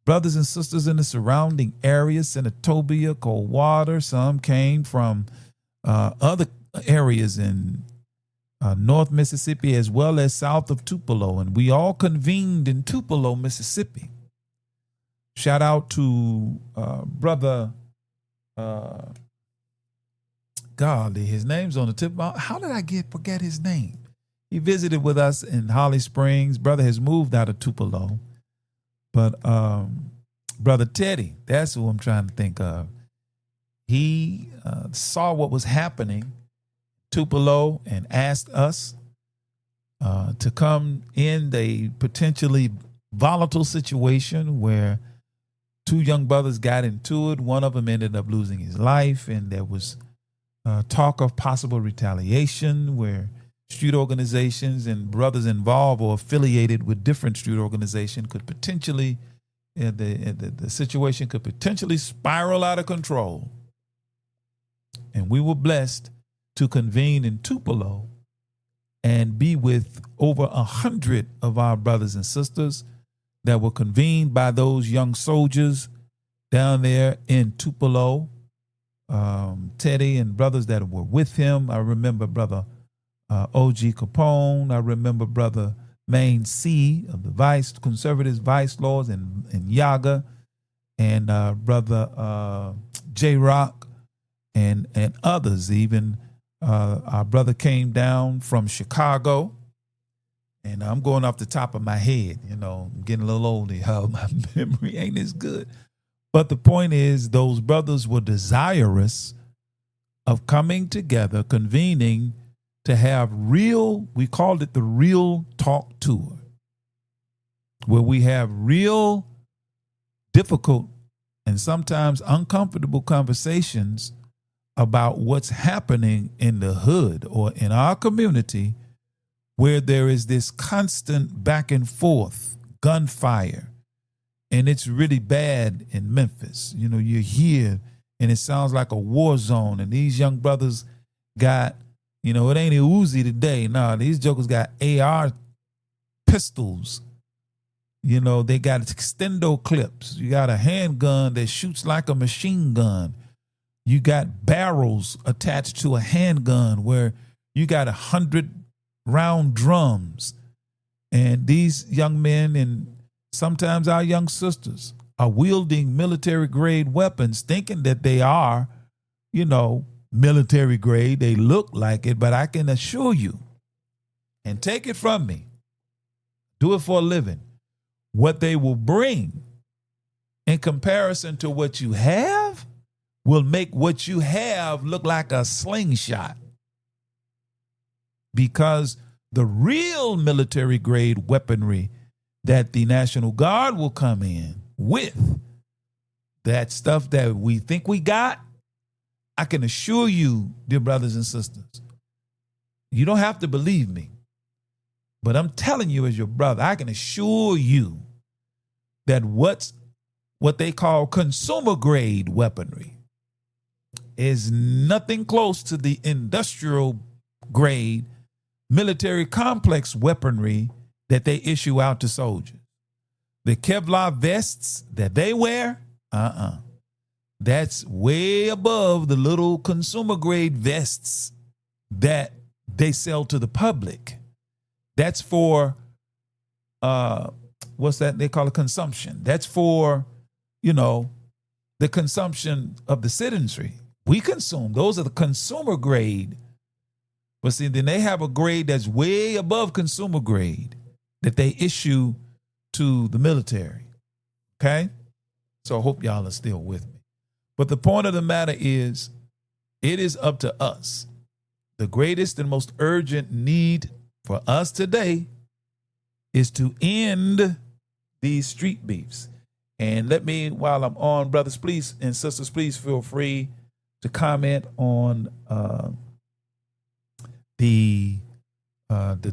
brothers and sisters in the surrounding areas, Senatobia, Coldwater. Some came from other areas in North Mississippi as well as south of Tupelo. And we all convened in Tupelo, Mississippi. Shout out to brother golly, his name's on the tip. How did I forget his name? He visited with us in Holly Springs. Brother has moved out of Tupelo. But Brother Teddy, that's who I'm trying to think of. He saw what was happening Tupelo and asked us to come in a potentially volatile situation where two young brothers got into it. One of them ended up losing his life, and there was talk of possible retaliation where street organizations and brothers involved or affiliated with different street organizations could potentially, the situation could potentially spiral out of control. And we were blessed to convene in Tupelo and be with over 100 of our brothers and sisters that were convened by those young soldiers down there in Tupelo. Teddy and brothers that were with him. I remember Brother O.G. Capone. I remember Brother Maine C. of the Conservative Vice Lords in Yaga, and Brother J. Rock and others. Even our brother came down from Chicago. And I'm going off the top of my head, I'm getting a little older. How my memory ain't as good. But the point is, those brothers were desirous of coming together, convening to have we called it the Real Talk Tour, where we have real difficult and sometimes uncomfortable conversations about what's happening in the hood or in our community, where there is this constant back and forth gunfire. And it's really bad in Memphis. You hear, and it sounds like a war zone. And these young brothers got, it ain't a Uzi today. No, these jokers got AR pistols. They got extendo clips. You got a handgun that shoots like a machine gun. You got barrels attached to a handgun where you got 100 round drums. And these young men and sometimes our young sisters are wielding military grade weapons, thinking that they are, military grade. They look like it, but I can assure you, and take it from me, do it for a living, what they will bring in comparison to what you have will make what you have look like a slingshot. Because the real military grade weaponry that the National Guard will come in with, that stuff that we think we got, I can assure you, dear brothers and sisters, you don't have to believe me, but I'm telling you as your brother, I can assure you that what they call consumer grade weaponry is nothing close to the industrial grade military complex weaponry that they issue out to soldiers. The Kevlar vests that they wear, that's way above the little consumer grade vests that they sell to the public. That's for, what's that? They call it consumption. That's for, the consumption of the citizenry. We consume. Those are the consumer grade. But see, then they have a grade that's way above consumer grade that they issue to the military. Okay? So I hope y'all are still with me. But the point of the matter is, it is up to us. The greatest and most urgent need for us today is to end these street beefs. And let me, while I'm on, brothers, please, and sisters, please feel free to comment on the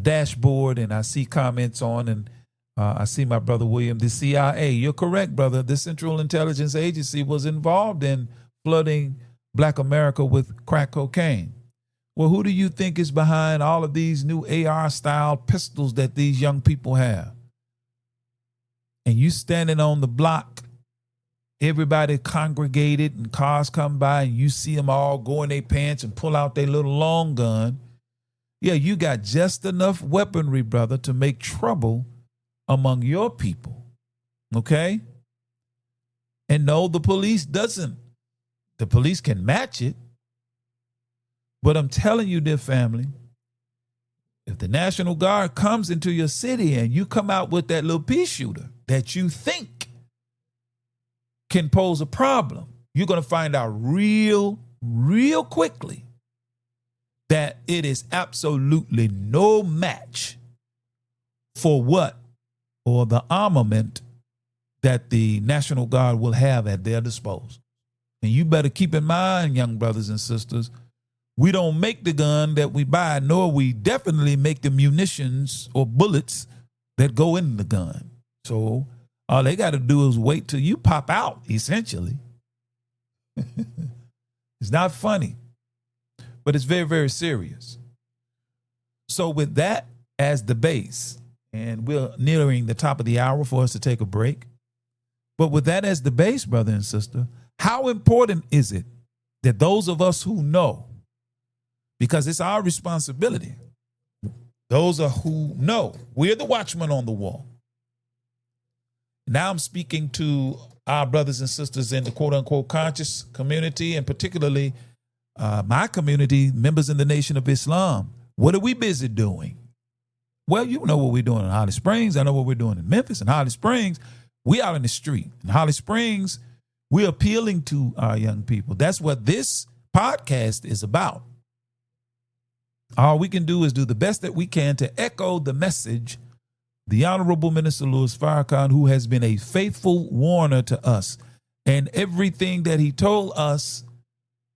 dashboard. And I see comments on, and I see my brother William, the CIA. You're correct, brother. The Central Intelligence Agency was involved in flooding Black America with crack cocaine. Well, who do you think is behind all of these new AR-style pistols that these young people have? And you standing on the block, everybody congregated and cars come by and you see them all go in their pants and pull out their little long gun. Yeah, you got just enough weaponry, brother, to make trouble among your people. Okay? And no, the police doesn't. The police can match it. But I'm telling you, dear family, if the National Guard comes into your city and you come out with that little pea shooter that you think can pose a problem, you're going to find out real quickly that it is absolutely no match for what, or the armament that the National Guard will have at their disposal. And you better keep in mind, young brothers and sisters, we don't make the gun that we buy, nor we definitely make the munitions or bullets that go in the gun. So all they got to do is wait till you pop out, essentially. It's not funny, but it's very, very serious. So with that as the base, and we're nearing the top of the hour for us to take a break. But with that as the base, brother and sister, how important is it that those of us who know, because it's our responsibility, those who know, we're the watchmen on the wall. Now I'm speaking to our brothers and sisters in the quote unquote conscious community, and particularly my community, members in the Nation of Islam. What are we busy doing? Well, you know what we're doing in Holly Springs. I know what we're doing in Memphis. In Holly Springs, we out in the street. In Holly Springs, we're appealing to our young people. That's what this podcast is about. All we can do is do the best that we can to echo the message the Honorable Minister Louis Farrakhan, who has been a faithful warner to us, and everything that he told us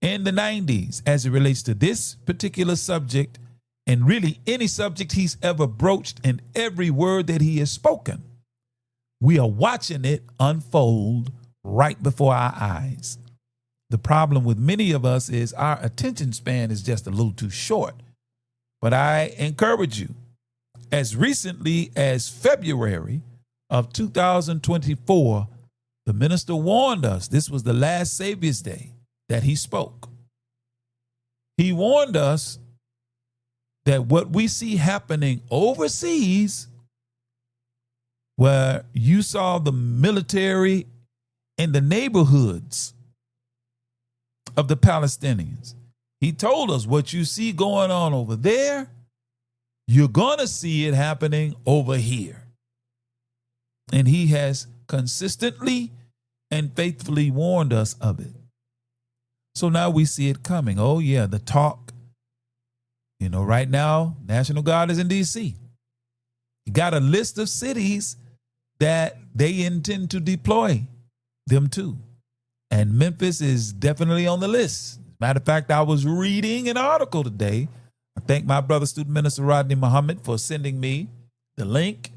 in the 90s as it relates to this particular subject, and really any subject he's ever broached, and every word that he has spoken. We are watching it unfold right before our eyes. The problem with many of us is our attention span is just a little too short. But I encourage you, as recently as February of 2024, the minister warned us. This was the last Savior's Day that he spoke. He warned us that what we see happening overseas, where you saw the military in the neighborhoods of the Palestinians, he told us what you see going on over there, you're going to see it happening over here. And he has consistently and faithfully warned us of it. So now we see it coming. Oh, yeah, the talk. You know, right now, National Guard is in D.C. You got a list of cities that they intend to deploy them to. And Memphis is definitely on the list. Matter of fact, I was reading an article today. I thank my brother, Student Minister Rodney Muhammad, for sending me the link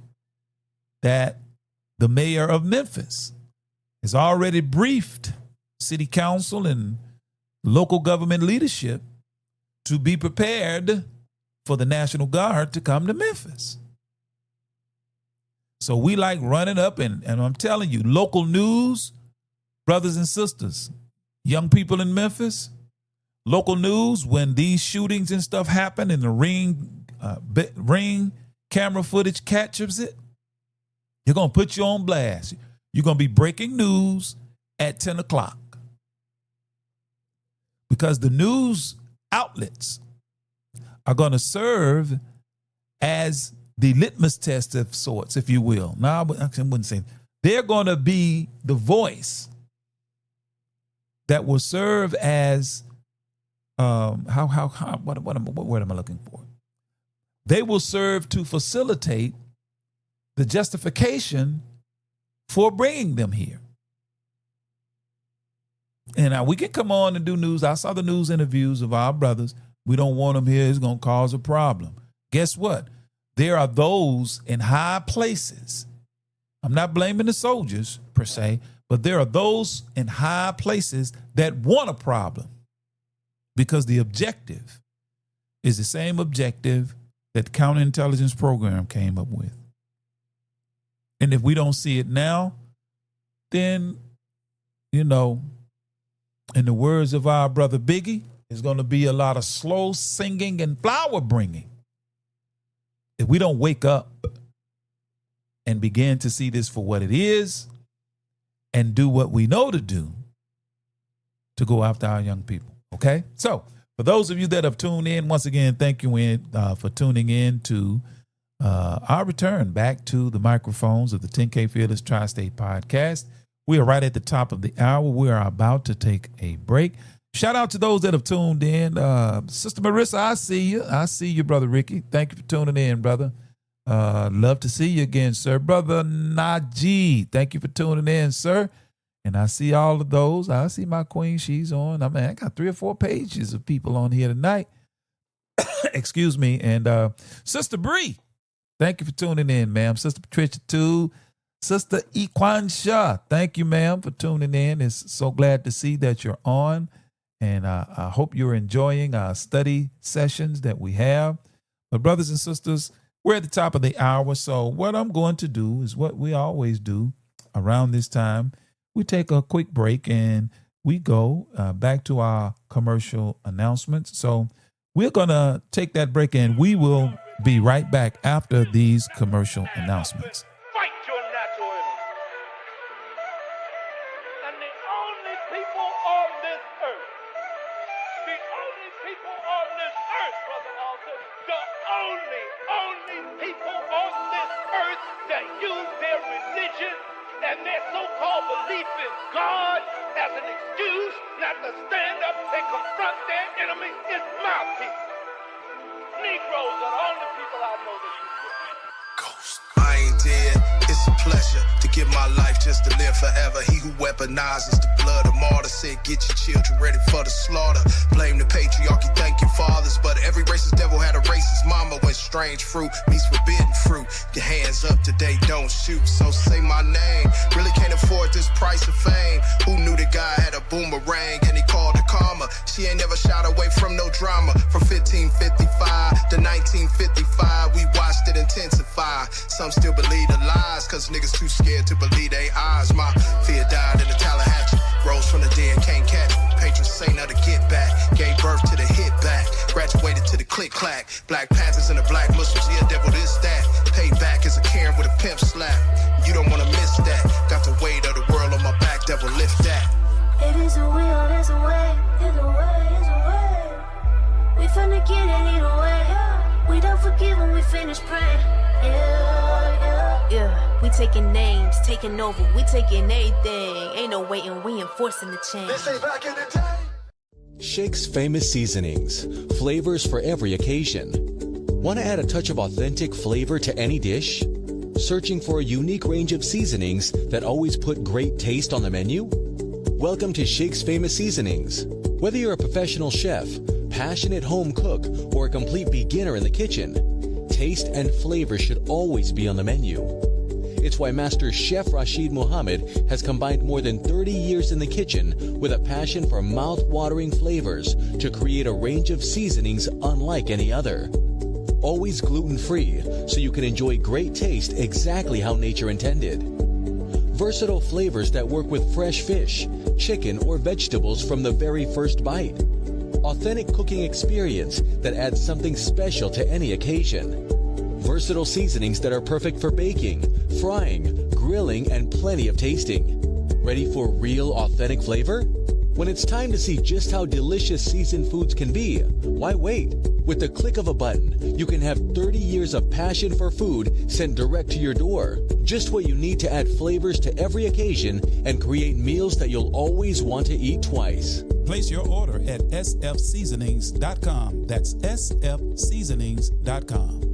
that the mayor of Memphis has already briefed city council and local government leadership to be prepared for the National Guard to come to Memphis. So we like running up, and I'm telling you, local news, brothers and sisters, young people in Memphis, local news, when these shootings and stuff happen and the ring camera footage captures it, you're going to put you on blast. You're going to be breaking news at 10 o'clock. Because the news outlets are going to serve as the litmus test of sorts, if you will. No, I wouldn't say. They're going to be the voice that will serve as what word am I looking for? They will serve to facilitate the justification for bringing them here. And now we can come on and do news. I saw the news interviews of our brothers. We don't want them here. It's going to cause a problem. Guess what? There are those in high places. I'm not blaming the soldiers per se, but there are those in high places that want a problem, because the objective is the same objective that the counterintelligence program came up with. And if we don't see it now, then, you know, in the words of our brother Biggie, there's going to be a lot of slow singing and flower bringing. If we don't wake up and begin to see this for what it is and do what we know to do to go after our young people. Okay? So For those of you that have tuned in, once again, thank you for tuning in to our return back to the microphones of the 10K Fearless Tri-State Podcast. We are right at the top of the hour. We are about to take a break. Shout out to those that have tuned in. Sister Marissa, I see you. I see you, Brother Ricky. Thank you for tuning in, brother. Love to see you again, sir. Brother Najee, thank you for tuning in, sir. And I see all of those. I see my queen. She's on. I got 3 or 4 pages of people on here tonight. Excuse me. And Sister Bree, thank you for tuning in, ma'am. Sister Patricia, too. Sister Ikwansha, thank you, ma'am, for tuning in. It's so glad to see that you're on. And I hope you're enjoying our study sessions that we have. But brothers and sisters, we're at the top of the hour. So what I'm going to do is what we always do around this time. We take a quick break and we go back to our commercial announcements. So we're going to take that break and we will be right back after these commercial announcements. Fight your natural enemy. And the only people on this earth, Brother Alton, the only people on this earth that use their religion and their so-called belief in God as an excuse not to stand up and confront their enemy is my people. Negroes are the only people I know that use it. Ghost. I ain't dead. It's a pleasure to give my life just to live forever. He who weaponizes the blood of martyrs said, get your children ready for the slaughter. Blame the patriarchy, thank your fathers. But every racist devil had a racist mama. When strange fruit meets forbidden fruit, your hands up today, don't shoot. So say my name. Really can't afford this price of fame. Who knew the guy had a boomerang and he called it karma? She ain't never shied away from no drama. From 1555 to 1955, we watched it intensify. Some still believe the lies, cause niggas too scared to believe they eyes. My fear died in the Tallahatchie. Rose from the dead, can't catch me. Patrons say now to get back. Gave birth to the hit back. Graduated to the click clack. Black Panthers and the black Muslims, yeah, devil this, that. Paid back as a Karen with a pimp slap. You don't wanna miss that. Got the weight of the world on my back, devil lift that. It is a will, it's a way, it's a way, it's a way. We finna get it either way. We don't forgive when we finish praying. Yeah. We taking names, taking over, we taking everything. Ain't no waiting, we enforcing the change. This ain't back in the day. Shake's famous seasonings, flavors for every occasion. Want to add a touch of authentic flavor to any dish? Searching for a unique range of seasonings that always put great taste on the menu? Welcome to Shake's famous seasonings. Whether you're a professional chef, passionate home cook, or a complete beginner in the kitchen, taste and flavor should always be on the menu. It's why Master Chef Rashid Muhammad has combined more than 30 years in the kitchen with a passion for mouth-watering flavors to create a range of seasonings unlike any other. Always gluten-free, so you can enjoy great taste exactly how nature intended. Versatile flavors that work with fresh fish, chicken, or vegetables from the very first bite. Authentic cooking experience that adds something special to any occasion. Versatile seasonings that are perfect for baking, frying, grilling, and plenty of tasting. Ready for real authentic flavor? When it's time to see just how delicious seasoned foods can be, why wait? With the click of a button, you can have 30 years of passion for food sent direct to your door. Just what you need to add flavors to every occasion and create meals that you'll always want to eat twice. Place your order at sfseasonings.com. That's sfseasonings.com.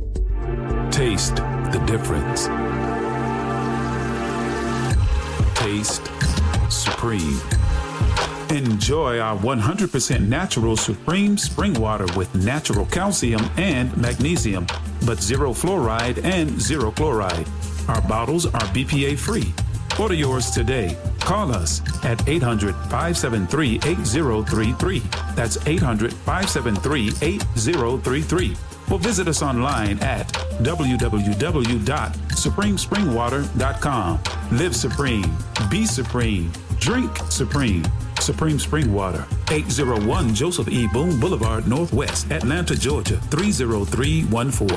Taste the difference. Taste supreme. Enjoy our 100% natural Supreme Spring Water with natural calcium and magnesium, but zero fluoride and zero chloride. Our bottles are BPA free. Order yours today. Call us at 800-573-8033. That's 800-573-8033. Or visit us online at www.supremespringwater.com. Live supreme. Be supreme. Drink supreme. Supreme Spring Water, 801 Joseph E. Boone Boulevard, Northwest, Atlanta, Georgia, 30314.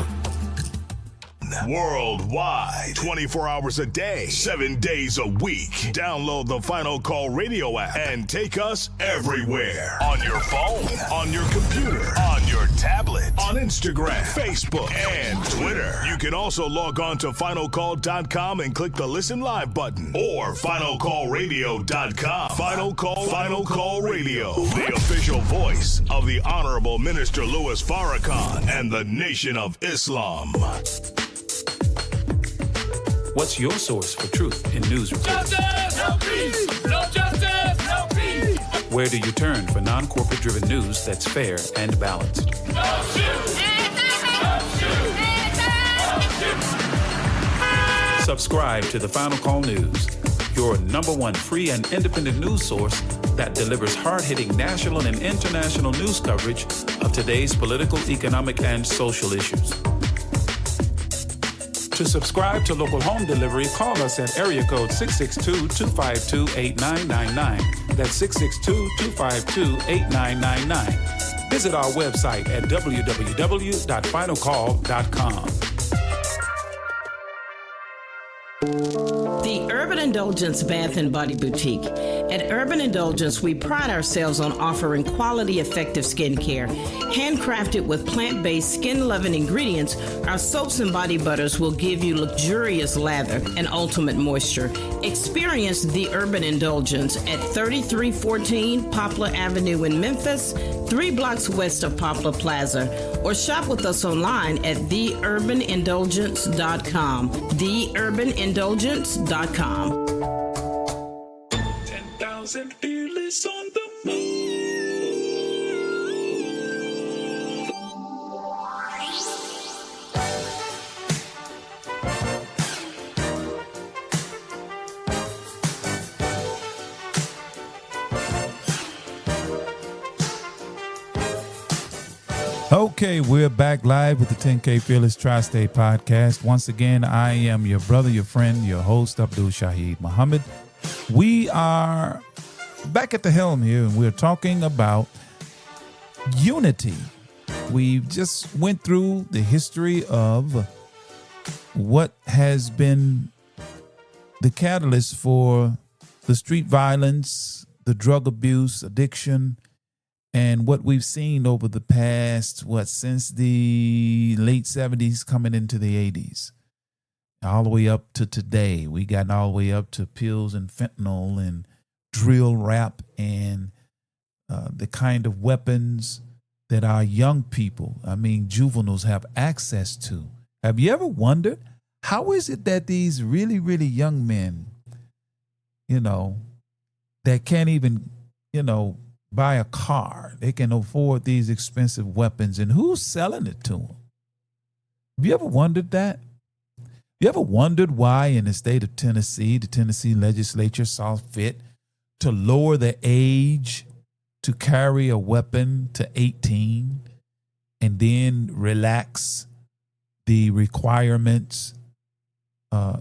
worldwide, 24 hours a day, 7 days a week. Download the Final Call radio app and take us everywhere. On your phone, on your computer, on your tablet, on Instagram, Facebook, and Twitter. You can also log on to finalcall.com and click the Listen Live button or finalcallradio.com. Final Call Radio, the official voice of the Honorable Minister Louis Farrakhan and the Nation of Islam. What's your source for truth in news reports? Justice, no peace. No justice, no peace. Where do you turn for non-corporate driven news that's fair and balanced? No shoot. No shoot. Subscribe to the Final Call News, your #1 free and independent news source that delivers hard-hitting national and international news coverage of today's political, economic, and social issues. To subscribe to local home delivery, call us at area code 662-252-8999. That's 662-252-8999. Visit our website at www.finalcall.com. The Urban Indulgence Bath and Body Boutique. At Urban Indulgence, we pride ourselves on offering quality, effective skincare. Handcrafted with plant-based, skin-loving ingredients, our soaps and body butters will give you luxurious lather and ultimate moisture. Experience the Urban Indulgence at 3314 Poplar Avenue in Memphis, 3 blocks west of Poplar Plaza, or shop with us online at theurbanindulgence.com. Theurbanindulgence.com. 10,000 fearless on the move. Okay, we're back live with the 10K Fearless Tri-State Podcast. Once again, I am your brother, your friend, your host, Abdul Shaheed Muhammad. We are back at the helm here, and we're talking about unity. We just went through the history of what has been the catalyst for the street violence, the drug abuse, addiction, and what we've seen over the past, since the late 70s coming into the 80s, all the way up to today. We got all the way up to pills and fentanyl and drill rap and the kind of weapons that our young people, juveniles, have access to. Have you ever wondered, how is it that these really, really young men, that can't even, buy a car, they can afford these expensive weapons, and who's selling it to them? Have you ever wondered that? You ever wondered why in the state of Tennessee, the Tennessee legislature saw fit to lower the age to carry a weapon to 18 and then relax the requirements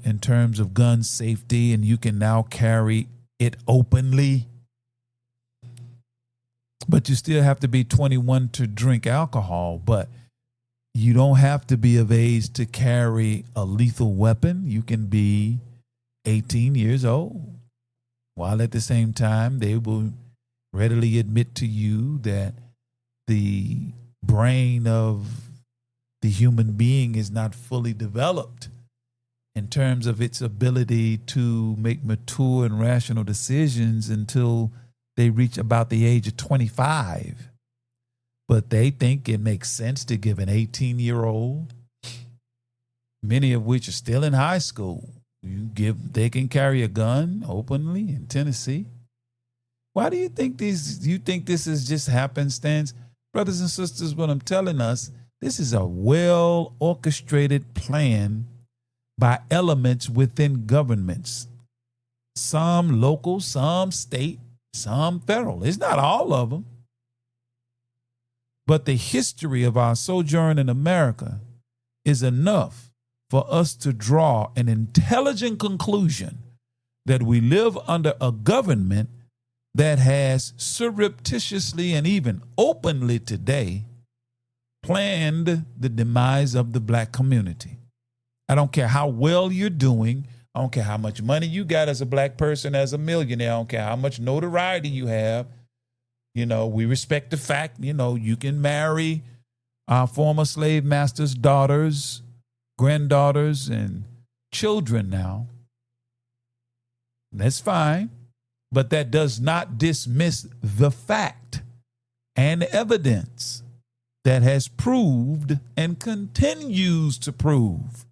in terms of gun safety, and you can now carry it openly? But you still have to be 21 to drink alcohol, but you don't have to be of age to carry a lethal weapon. You can be 18 years old, while at the same time they will readily admit to you that the brain of the human being is not fully developed in terms of its ability to make mature and rational decisions until they reach about the age of 25. But they think it makes sense to give an 18-year-old, many of which are still in high school, they can carry a gun openly in Tennessee. Why do you think you think this is just happenstance? Brothers and sisters, what I'm telling us, this is a well orchestrated plan by elements within governments. Some local, some state, some federal. It's not all of them. But the history of our sojourn in America is enough for us to draw an intelligent conclusion that we live under a government that has surreptitiously and even openly today planned the demise of the black community. I don't care how well you're doing. I don't care how much money you got as a black person, as a millionaire. I don't care how much notoriety you have. You know, we respect the fact, you know, you can marry our former slave masters' daughters, granddaughters, and children now. That's fine. But that does not dismiss the fact and evidence that has proved and continues to prove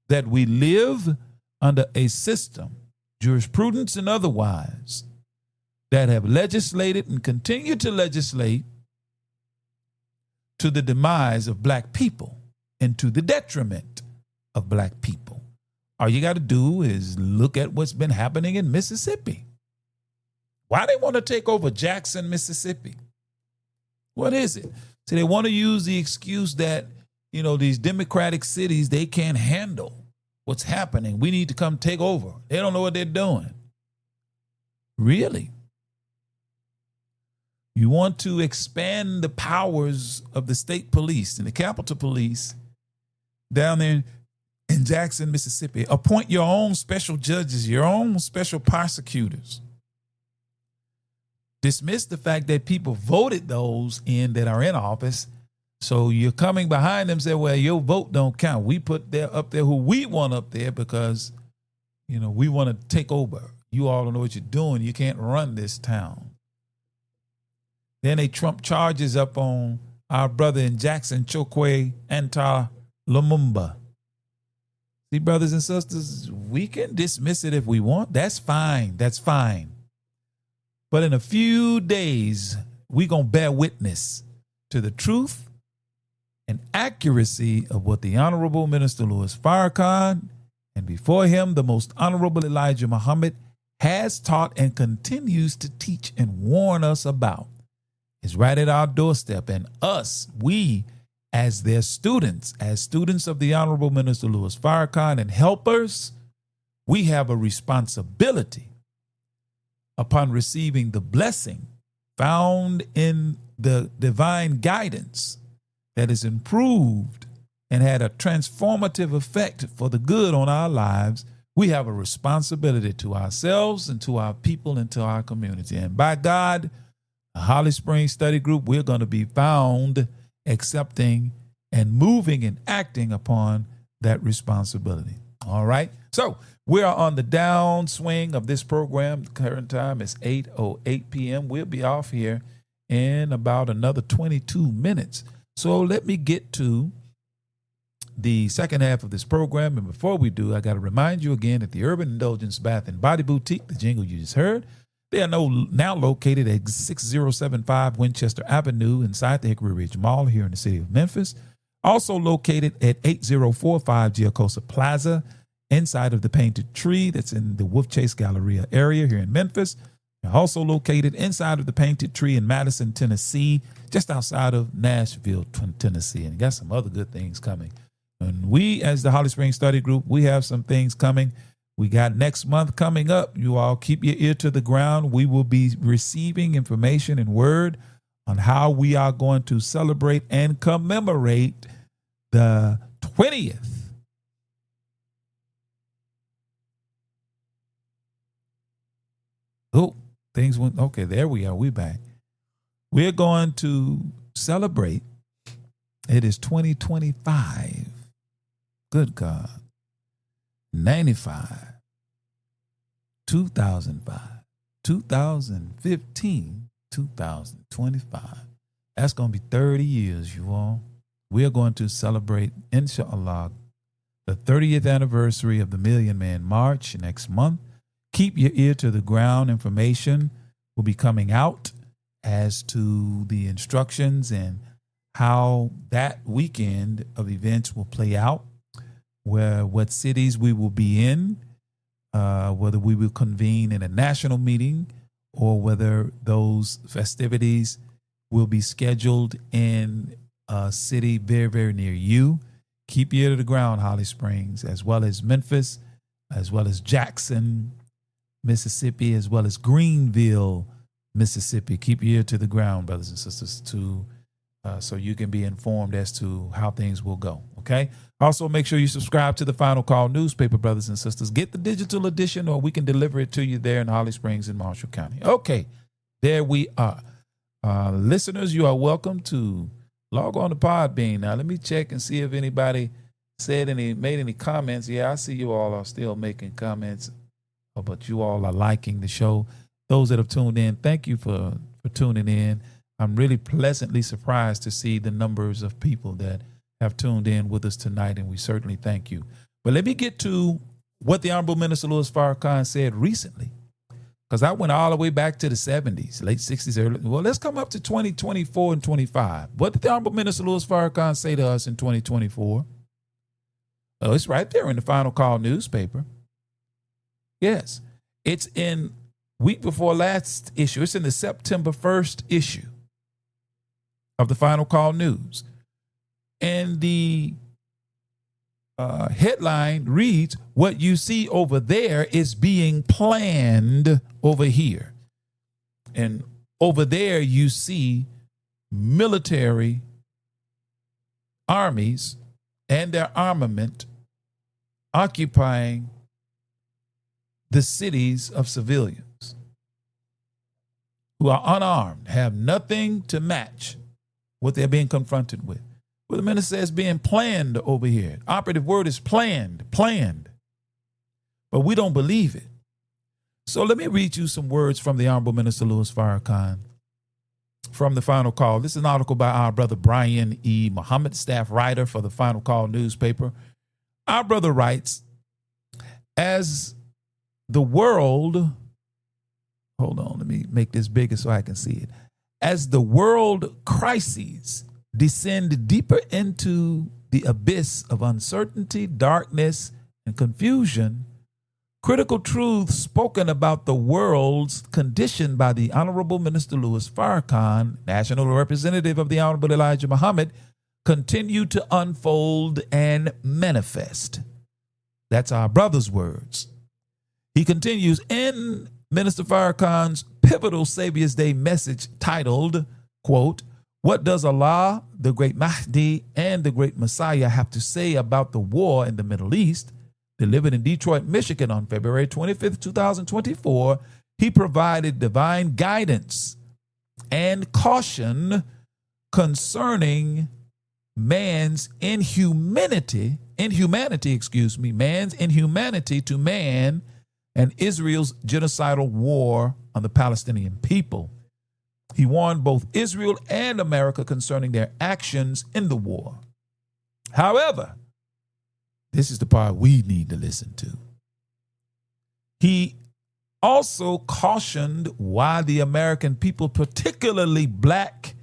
that we live under a system, jurisprudence and otherwise, that have legislated and continue to legislate to the demise of black people and to the detriment of black people. All you got to do is look at what's been happening in Mississippi. Why they want to take over Jackson, Mississippi? What is it? So they want to use the excuse that, you know, these democratic cities, they can't handle what's happening. We need to come take over. They don't know what they're doing. Really? You want to expand the powers of the state police and the Capitol Police down there in Jackson, Mississippi. Appoint your own special judges, your own special prosecutors. Dismiss the fact that people voted those in that are in office. So you're coming behind them and say, well, your vote don't count. We put up there who we want up there because, you know, we want to take over. You all don't know what you're doing. You can't run this town. Then they trump charges up on our brother in Jackson, Chokwe Anta Lumumba. See, brothers and sisters, we can dismiss it if we want. That's fine. That's fine. But in a few days, we're going to bear witness to the truth and accuracy of what the Honorable Minister Louis Farrakhan and before him, the Most Honorable Elijah Muhammad has taught and continues to teach and warn us about. It's right at our doorstep. And us, we, as their students, as students of the Honorable Minister Louis Farrakhan and helpers, we have a responsibility upon receiving the blessing found in the divine guidance that is improved and had a transformative effect for the good on our lives. We have a responsibility to ourselves and to our people and to our community. And by God, the Holly Springs Study Group, we're going to be found accepting and moving and acting upon that responsibility. All right. So we are on the downswing of this program. The current time is 8:08 p.m. We'll be off here in about another 22 minutes. So let me get to the second half of this program. And before we do, I got to remind you again that the Urban Indulgence Bath and Body Boutique, the jingle you just heard, they are now located at 6075 Winchester Avenue inside the Hickory Ridge Mall here in the city of Memphis. Also located at 8045 Giacosa Plaza inside of the Painted Tree that's in the Wolf Chase Galleria area here in Memphis. They're also located inside of the Painted Tree in Madison, Tennessee, just outside of Nashville, Tennessee. And got some other good things coming. And we, as the Holly Springs Study Group, we have some things coming. We got next month coming up. You all keep your ear to the ground. We will be receiving information and word on how we are going to celebrate and commemorate the 20th. Oh, things went, okay, there we are. We back. We're going to celebrate. It is 2025. Good God. 95. 2005. 2015. 2025. That's going to be 30 years, you all. We are going to celebrate, inshallah, the 30th anniversary of the Million Man March next month. Keep your ear to the ground. Information will be coming out as to the instructions and how that weekend of events will play out, what cities we will be in, whether we will convene in a national meeting or whether those festivities will be scheduled in a city very, very near you. Keep your ear to the ground, Holly Springs, as well as Memphis, as well as Jackson, Mississippi, as well as Greenville, Mississippi. Keep your ear to the ground, brothers and sisters, to so you can be informed as to how things will go. Okay. Also, make sure you subscribe to the Final Call newspaper, brothers and sisters. Get the digital edition, or we can deliver it to you there in Holly Springs in Marshall County. Okay, there we are. Listeners, you are welcome to log on to Podbean. Now, let me check and see if anybody made any comments. Yeah, I see you all are still making comments, but you all are liking the show. Those that have tuned in, thank you for tuning in. I'm really pleasantly surprised to see the numbers of people that have tuned in with us tonight, and we certainly thank you. But let me get to what the Honorable Minister Louis Farrakhan said recently, because I went all the way back to the 70s, late 60s, early. Well, let's come up to 2024 and 25. What did the Honorable Minister Louis Farrakhan say to us in 2024? Oh, it's right there in the Final Call newspaper. Yes, it's in week before last issue. It's in the September 1st issue of the Final Call News. And the headline reads, "What you see over there is being planned over here." And over there you see military armies and their armament occupying the cities of civilians who are unarmed, have nothing to match what they're being confronted with. Well, the minister says being planned over here. Operative word is planned. But we don't believe it. So let me read you some words from the Honorable Minister Louis Farrakhan from the Final Call. This is an article by our brother Brian E. Muhammad, staff writer for the Final Call newspaper. Our brother writes, as the world, hold on, let me make this bigger so I can see it. As the world crises descend deeper into the abyss of uncertainty, darkness, and confusion, critical truths spoken about the world's condition by the Honorable Minister Louis Farrakhan, National Representative of the Honorable Elijah Muhammad, continue to unfold and manifest. That's our brother's words. He continues, in Minister Farrakhan's pivotal Savior's Day message titled, quote, "What does Allah, the great Mahdi, and the great Messiah have to say about the war in the Middle East?" Delivered in Detroit, Michigan on February 25th, 2024, he provided divine guidance and caution concerning man's inhumanity to man and Israel's genocidal war on the Palestinian people. He warned both Israel and America concerning their actions in the war. However, this is the part we need to listen to. He also cautioned why the American people, particularly black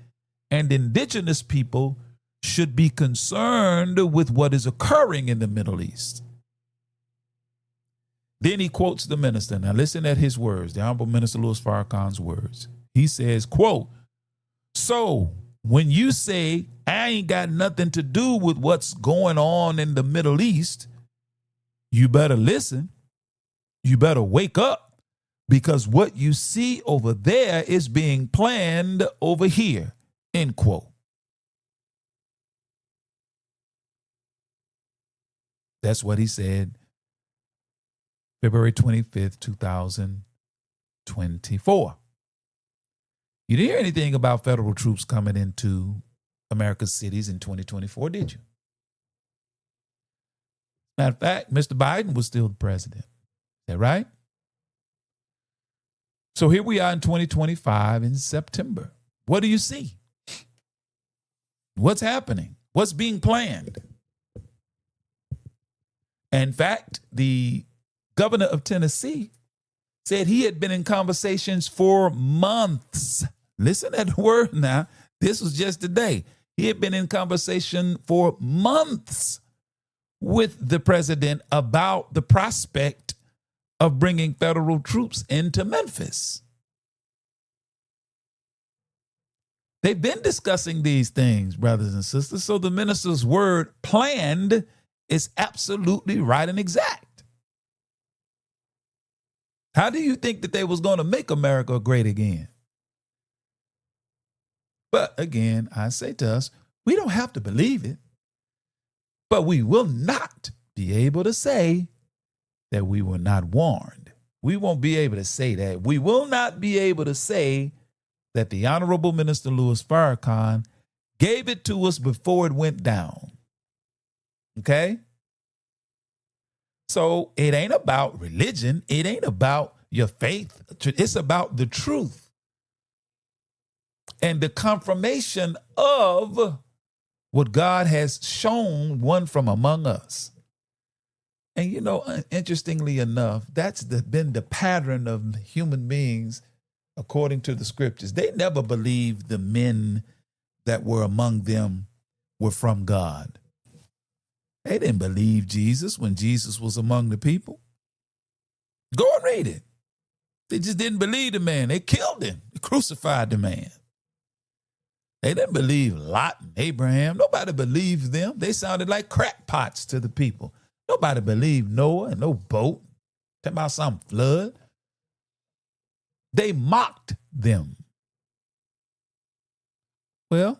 and indigenous people, should be concerned with what is occurring in the Middle East. Then he quotes the minister. Now listen at his words, the Honorable Minister Louis Farrakhan's words. He says, quote, "So when you say I ain't got nothing to do with what's going on in the Middle East, you better listen. You better wake up, because what you see over there is being planned over here," end quote. That's what he said February 25th, 2024. You didn't hear anything about federal troops coming into America's cities in 2024, did you? Matter of fact, Mr. Biden was still the president. Is that right? So here we are in 2025 in September. What do you see? What's happening? What's being planned? In fact, the governor of Tennessee said he had been in conversations for months. Listen to the word now. This was just today. He had been in conversation for months with the president about the prospect of bringing federal troops into Memphis. They've been discussing these things, brothers and sisters. So the minister's word, planned, is absolutely right and exact. How do you think that they was going to make America great again? But again, I say to us, we don't have to believe it, but we will not be able to say that we were not warned. We won't be able to say that. We will not be able to say that the Honorable Minister Louis Farrakhan gave it to us before it went down. Okay? So it ain't about religion. It ain't about your faith. It's about the truth and the confirmation of what God has shown one from among us. And you know, interestingly enough, that's been the pattern of human beings according to the scriptures. They never believed the men that were among them were from God. They didn't believe Jesus when Jesus was among the people. Go and read it. They just didn't believe the man. They killed him. They crucified the man. They didn't believe Lot and Abraham. Nobody believed them. They sounded like crackpots to the people. Nobody believed Noah and no boat. Talking about some flood. They mocked them. Well,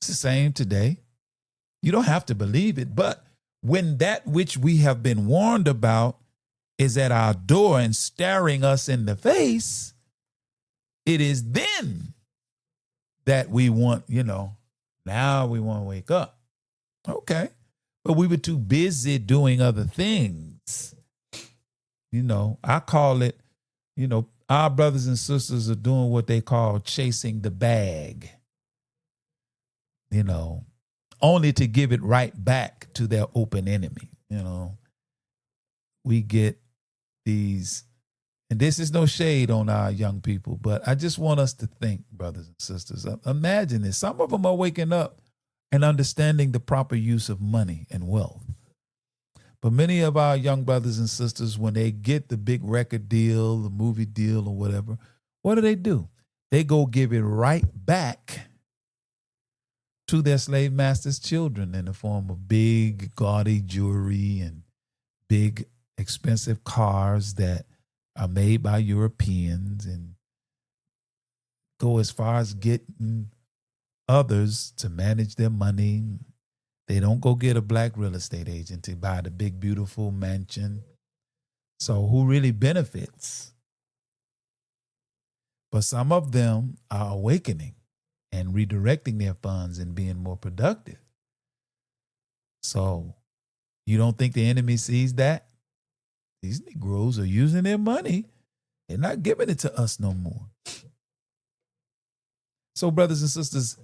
it's the same today. You don't have to believe it, but when that which we have been warned about is at our door and staring us in the face, it is then that we want, now we want to wake up. Okay. But we were too busy doing other things. I call it, our brothers and sisters are doing what they call chasing the bag, only to give it right back to their open enemy. We get these, and this is no shade on our young people, but I just want us to think, brothers and sisters, imagine this. Some of them are waking up and understanding the proper use of money and wealth. But many of our young brothers and sisters, when they get the big record deal, the movie deal or whatever, what do? They go give it right back to their slave masters' children in the form of big, gaudy jewelry and big, expensive cars that are made by Europeans, and go as far as getting others to manage their money. They don't go get a black real estate agent to buy the big, beautiful mansion. So who really benefits? But some of them are awakening and redirecting their funds and being more productive. So you don't think the enemy sees that? These Negroes are using their money. They're not giving it to us no more. So, brothers and sisters,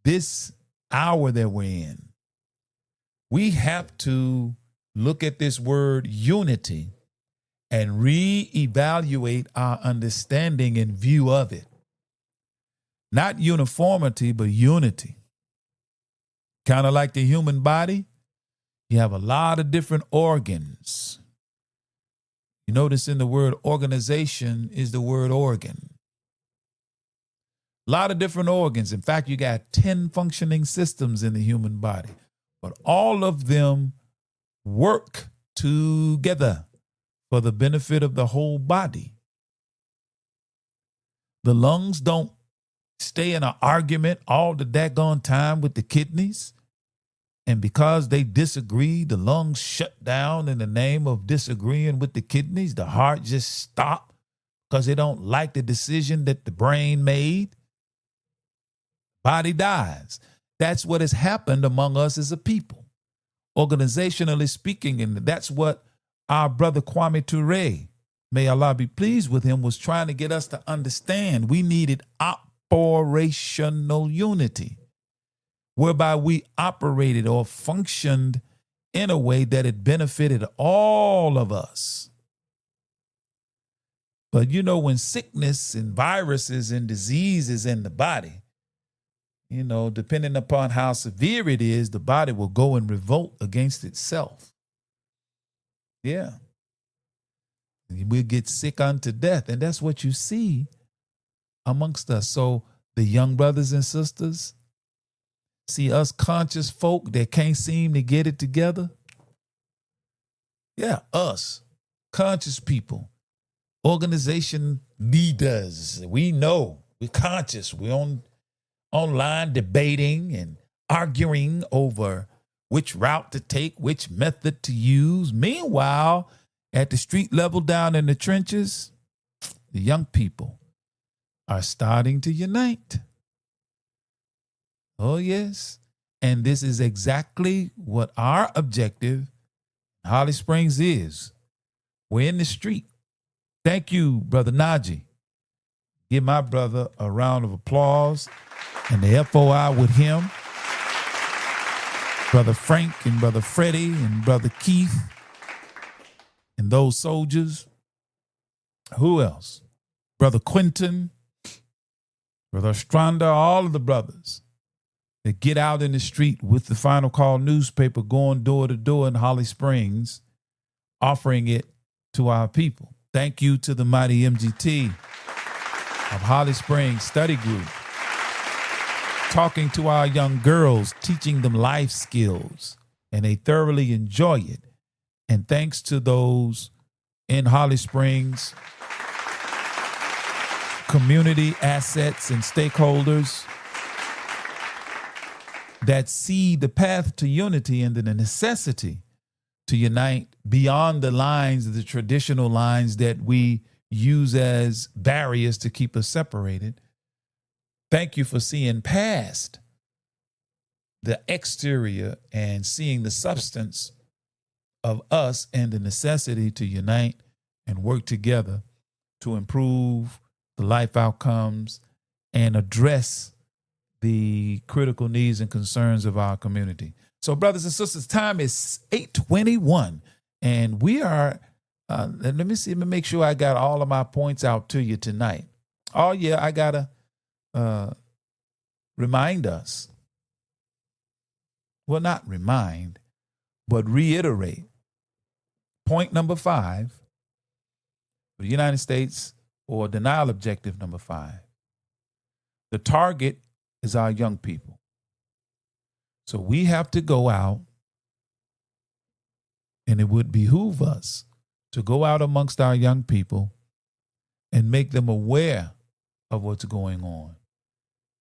this hour that we're in, we have to look at this word unity and reevaluate our understanding in view of it. Not uniformity, but unity. Kind of like the human body, you have a lot of different organs. You notice in the word organization is the word organ. A lot of different organs. In fact, you got 10 functioning systems in the human body, but all of them work together for the benefit of the whole body. The lungs don't stay in an argument all the daggone time with the kidneys. And because they disagree, the lungs shut down in the name of disagreeing with the kidneys. The heart just stops because they don't like the decision that the brain made. Body dies. That's what has happened among us as a people, organizationally speaking. And that's what our brother Kwame Ture, may Allah be pleased with him, was trying to get us to understand. We needed operational unity, whereby we operated or functioned in a way that it benefited all of us. But when sickness and viruses and diseases in the body, depending upon how severe it is, the body will go and revolt against itself. Yeah. We'll get sick unto death. And that's what you see amongst us. So the young brothers and sisters, see us conscious folk that can't seem to get it together. Yeah, us, conscious people, organization leaders. We know, we're conscious, we're on online debating and arguing over which route to take, which method to use. Meanwhile, at the street level down in the trenches, the young people are starting to unite. Oh, yes. And this is exactly what our objective in Holly Springs is. We're in the street. Thank you, Brother Najee. Give my brother a round of applause. And the FOI with him, Brother Frank and Brother Freddie and Brother Keith and those soldiers. Who else? Brother Quentin, Brother Estranda, all of the brothers that get out in the street with the Final Call newspaper going door to door in Holly Springs, offering it to our people. Thank you to the mighty MGT of Holly Springs Study Group, talking to our young girls, teaching them life skills, and they thoroughly enjoy it. And thanks to those in Holly Springs, community assets and stakeholders that see the path to unity and the necessity to unite beyond the lines, the traditional lines that we use as barriers to keep us separated. Thank you for seeing past the exterior and seeing the substance of us and the necessity to unite and work together to improve the life outcomes and address the critical needs and concerns of our community. So, brothers and sisters, time is 8:21, and we are, let me make sure I got all of my points out to you tonight. Oh, yeah, I got to remind us. Well, not remind, but reiterate. Point number 5 for the United States, or denial objective number 5. The target is our young people. So we have to go out, and it would behoove us to go out amongst our young people and make them aware of what's going on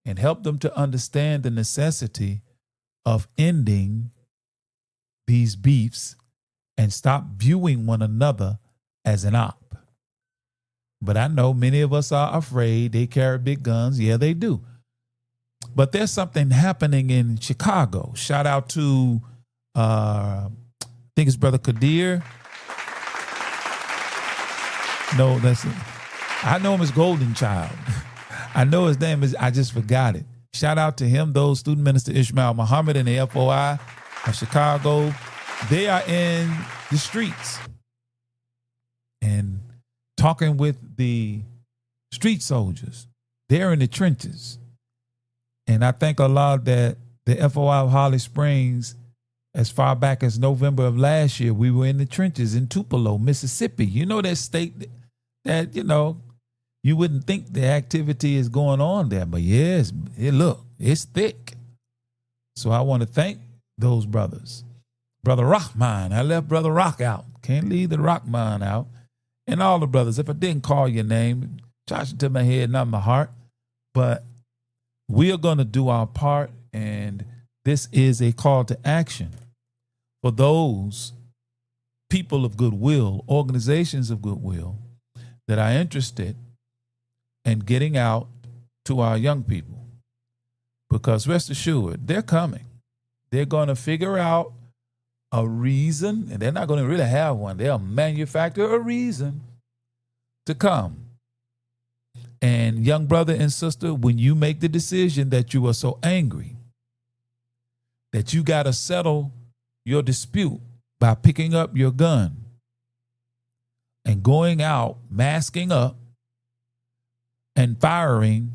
and help them to understand the necessity of ending these beefs and stop viewing one another as an op. But I know many of us are afraid. They carry big guns. Yeah, they do. But there's something happening in Chicago. Shout out to, I think it's Brother Kadir. No, that's it. I know him as Golden Child. I know his name is, I just forgot it. Shout out to him, those Student Minister Ishmael Muhammad and the FOI of Chicago. They are in the streets and talking with the street soldiers. They're in the trenches. And I thank Allah that the FOI of Holly Springs, as far back as November of last year, we were in the trenches in Tupelo, Mississippi. You know, that state that, you know, you wouldn't think the activity is going on there. But yes, it's thick. So I want to thank those brothers. Brother Rahman, I left Brother Rock out. Can't leave the Rahman out. And all the brothers, if I didn't call your name, charge it to my head, not my heart. But we are going to do our part, and this is a call to action for those people of goodwill, organizations of goodwill that are interested in getting out to our young people. Because rest assured, they're coming. They're going to figure out a reason, and they're not going to really have one. They'll manufacture a reason to come. And young brother and sister, when you make the decision that you are so angry that you got to settle your dispute by picking up your gun and going out, masking up and firing,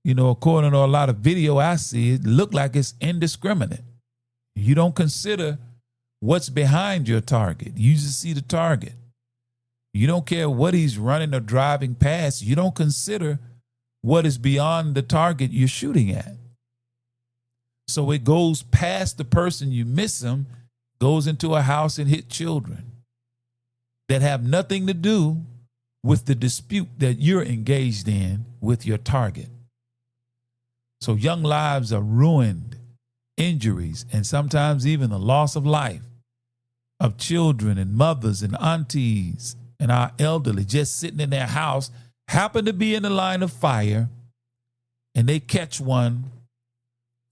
you know, according to a lot of video I see, it look like it's indiscriminate. You don't consider what's behind your target. You just see the target. You don't care what he's running or driving past. You don't consider what is beyond the target you're shooting at. So it goes past the person, you miss him, goes into a house and hit children that have nothing to do with the dispute that you're engaged in with your target. So young lives are ruined, injuries, and sometimes even the loss of life of children and mothers and aunties and our elderly just sitting in their house, happen to be in the line of fire, and they catch one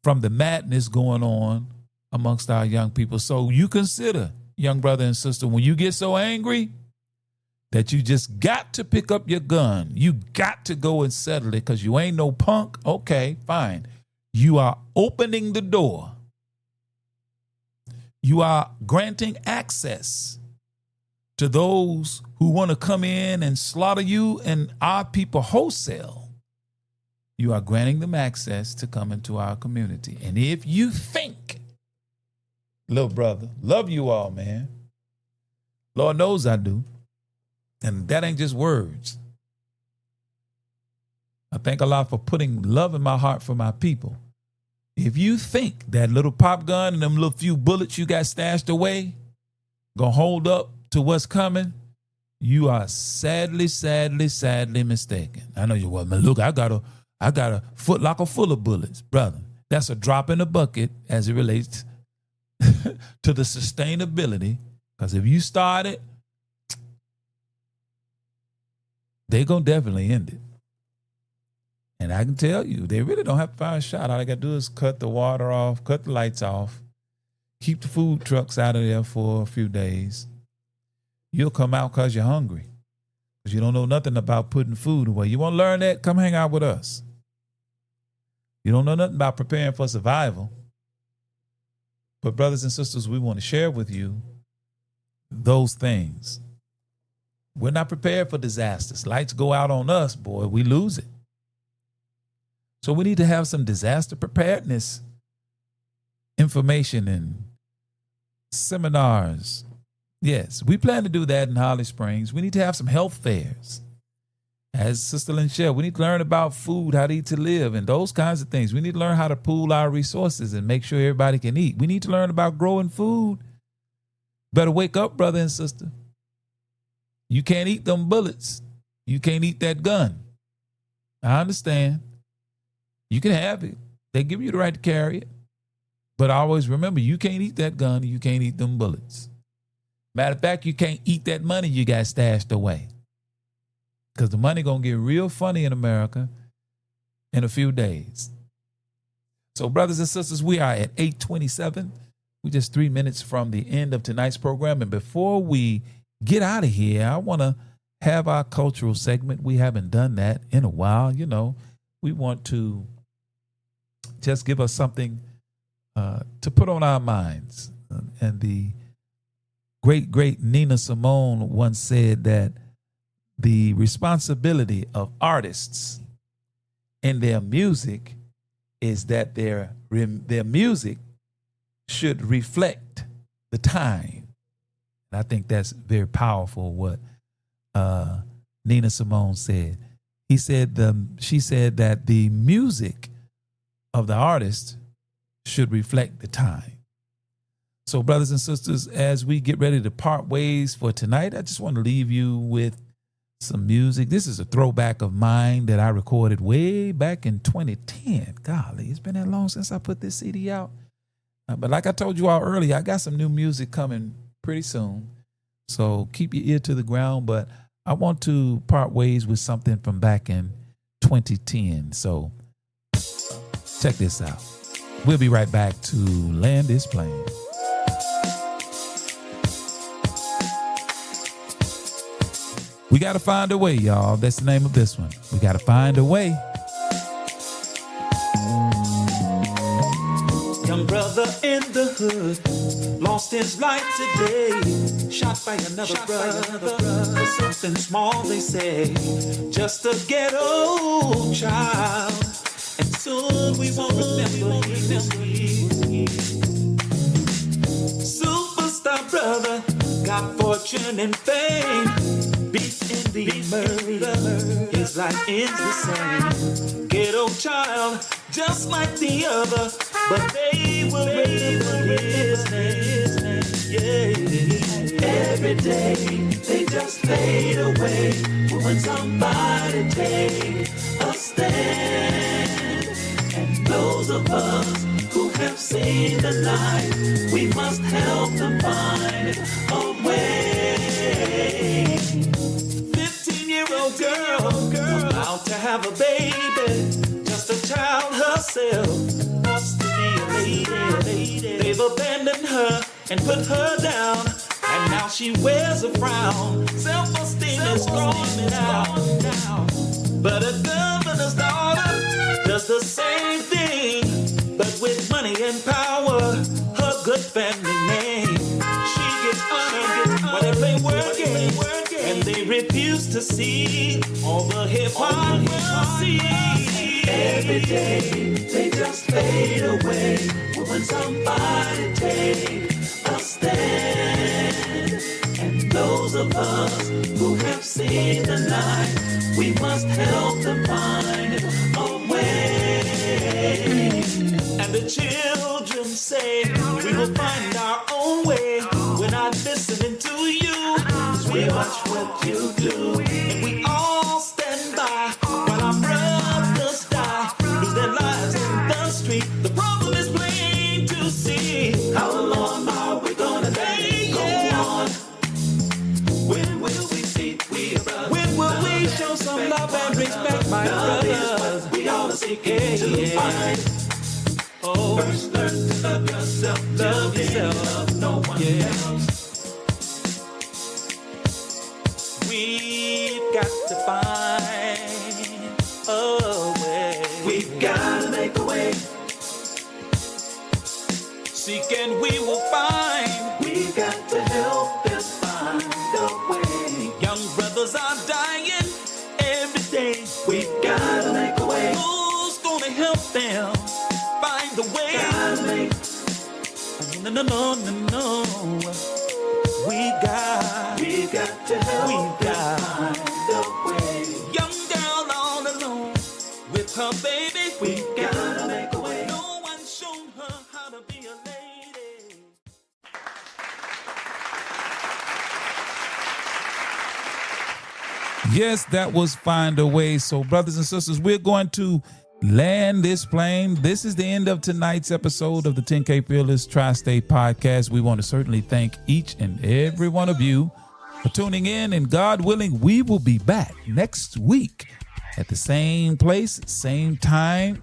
from the madness going on amongst our young people. So you consider, young brother and sister, when you get so angry that you just got to pick up your gun, you got to go and settle it because you ain't no punk, okay, fine. You are opening the door. You are granting access to those who want to come in and slaughter you and our people wholesale. You are granting them access to come into our community. And if you think, little brother, love you all, man. Lord knows I do. And that ain't just words. I thank Allah for putting love in my heart for my people. If you think that little pop gun and them little few bullets you got stashed away gonna hold up to what's coming, you are sadly mistaken. I know you well, man. Look, I got a foot locker full of bullets, brother. That's a drop in the bucket as it relates to the sustainability. Because if you start it, they gonna definitely end it. And I can tell you, they really don't have to fire a shot. All they got to do is cut the water off, cut the lights off, keep the food trucks out of there for a few days. You'll come out because you're hungry, because you don't know nothing about putting food away. You want to learn that? Come hang out with us. You don't know nothing about preparing for survival. But brothers and sisters, we want to share with you those things. We're not prepared for disasters. Lights go out on us, boy, we lose it. So we need to have some disaster preparedness information and seminars. Yes, we plan to do that in Holly Springs. We need to have some health fairs. As Sister Lynn shared, we need to learn about food, how to eat to live, and those kinds of things. We need to learn how to pool our resources and make sure everybody can eat. We need to learn about growing food. Better wake up, brother and sister. You can't eat them bullets. You can't eat that gun. I understand. You can have it. They give you the right to carry it. But always remember, you can't eat that gun. You can't eat them bullets. Matter of fact, you can't eat that money you got stashed away. Because the money going to get real funny in America in a few days. So brothers and sisters, we are at 8:27. We're just 3 minutes from the end of tonight's program. And before we get out of here, I want to have our cultural segment. We haven't done that in a while. You know, we want to just give us something to put on our minds. And the great Nina Simone once said that the responsibility of artists in their music is that their music should reflect the time. And I think that's very powerful what Nina Simone said. She said that the music of the artist should reflect the time. So brothers and sisters, as we get ready to part ways for tonight, I just want to leave you with some music. This is a throwback of mine that I recorded way back in 2010. Golly, it's been that long since I put this CD out. But like I told you all earlier, I got some new music coming pretty soon. So keep your ear to the ground. But I want to part ways with something from back in 2010. So check this out. We'll be right back to Land This Plane. We got to find a way, y'all. That's the name of this one. We got to find a way. Young brother in the hood lost his life today, shot by another brother. For something small, they say, just a ghetto child. And soon we won't remember him. Superstar brother got fortune and fame, beat in the murder. His life ends the same. Ghetto child, just like the other, but they will remember his name. Yeah. Every day they just fade away. When somebody take a stand and us who have seen the light. We must help them find a way. 15-year-old girl, about to have a baby, just a child herself, wants to be a lady. They've abandoned her and put her down, and now she wears a frown. Self-esteem is gone down. But a governor's daughter does the same thing, but with money and power, her good family name. She gets honored while they working, and they refuse to see all the hypocrisy. Every day they just fade away. When somebody take a stand, and those of us who have seen the light, we must help them find a way. And the children say we will find our own way. We're not listening to you, 'cause we watch what you do, and we all stand by while our brothers die, lose their lives in the street. The problem is plain to see. How long are we gonna let it go on? When will we see we brothers? When will we show some love and respect, my brothers? We all are seeking to find. Oh, first learn to love yourself, love no one else. We've got to find a way. We've got to make a way. Seek and we will find. We've got to help them find a way. Young brothers are dying every day. We've got to make a way. Who's gonna help them find the way? Gotta make. No. We've got to help them find a way. Young girl all alone with her baby. We've got to make a way. No one shown her how to be a lady. Yes, that was Find a Way. So, brothers and sisters, we're going to land this plane. This is the end of tonight's episode of the 10K Fearless Tri-State Podcast. We want to certainly thank each and every one of you for tuning in, and God willing, we will be back next week at the same place, same time,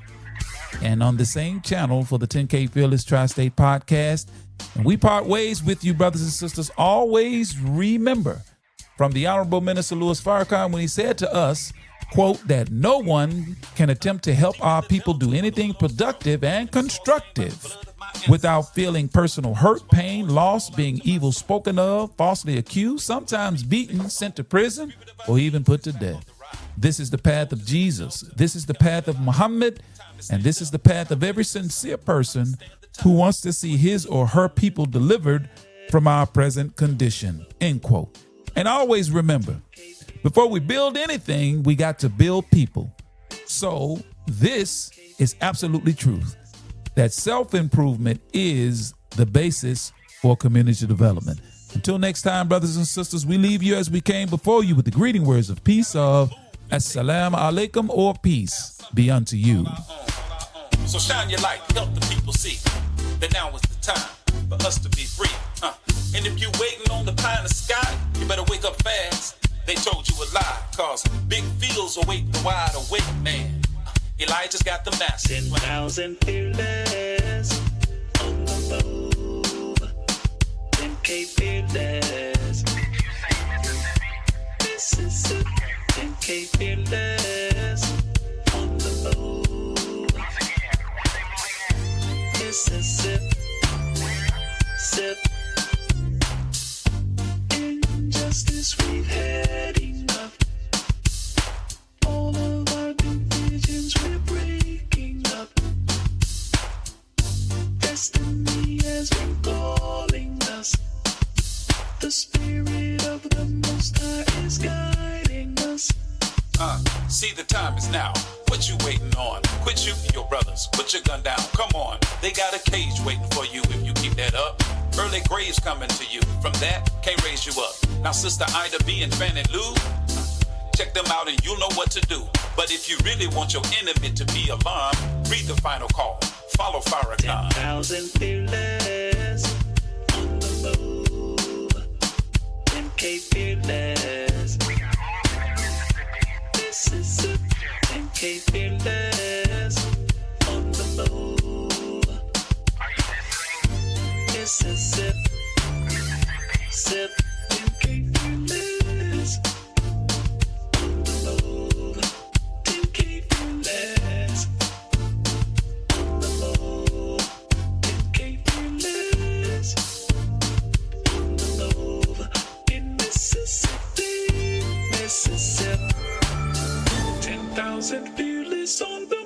and on the same channel for the 10K Fearless Tri-State Podcast. And we part ways with you, brothers and sisters. Always remember from the Honorable Minister Louis Farrakhan when he said to us, quote, that no one can attempt to help our people do anything productive and constructive without feeling personal hurt, pain, loss, being evil spoken of, falsely accused, sometimes beaten, sent to prison, or even put to death. This is the path of Jesus. This is the path of Muhammad. And this is the path of every sincere person who wants to see his or her people delivered from our present condition, end quote. And always remember, before we build anything, we got to build people. So this is absolutely truth, that self-improvement is the basis for community development. Until next time, brothers and sisters, we leave you as we came before you with the greeting words of peace of Assalamu alaikum, or peace be unto you. So shine your light, help the people see that now is the time for us to be free. And if you're waiting on the pie in the sky, you better wake up fast. They told you a lie, cause big fields await the wide awake man. Elijah's got the master. 10,000 fearless on the move. 10K fearless. Mississippi. 10K fearless on the move. Mississippi. Sip. Injustice we've had enough. All of our divisions we're breaking up. Destiny has been calling us. The spirit of the Most High is guiding us. See, the time is now. What you waiting on? Quit shooting your brothers. Put your gun down. Come on. They got a cage waiting for you if you keep that up. Early graves coming to you. From that, can't raise you up. Now, Sister Ida B and Fannie Lou, check them out and you'll know what to do. But if you really want your enemy to be alarmed, read the final call Follow Farrakhan. 10,000 fearless on the move. 10K fearless. Mississippi. 10K fearless on the move. Mississippi. Sip. 10K fearless on the move. 10K fearless. 10K fearless on the move in Mississippi, Mississippi. 10,000 fearless on the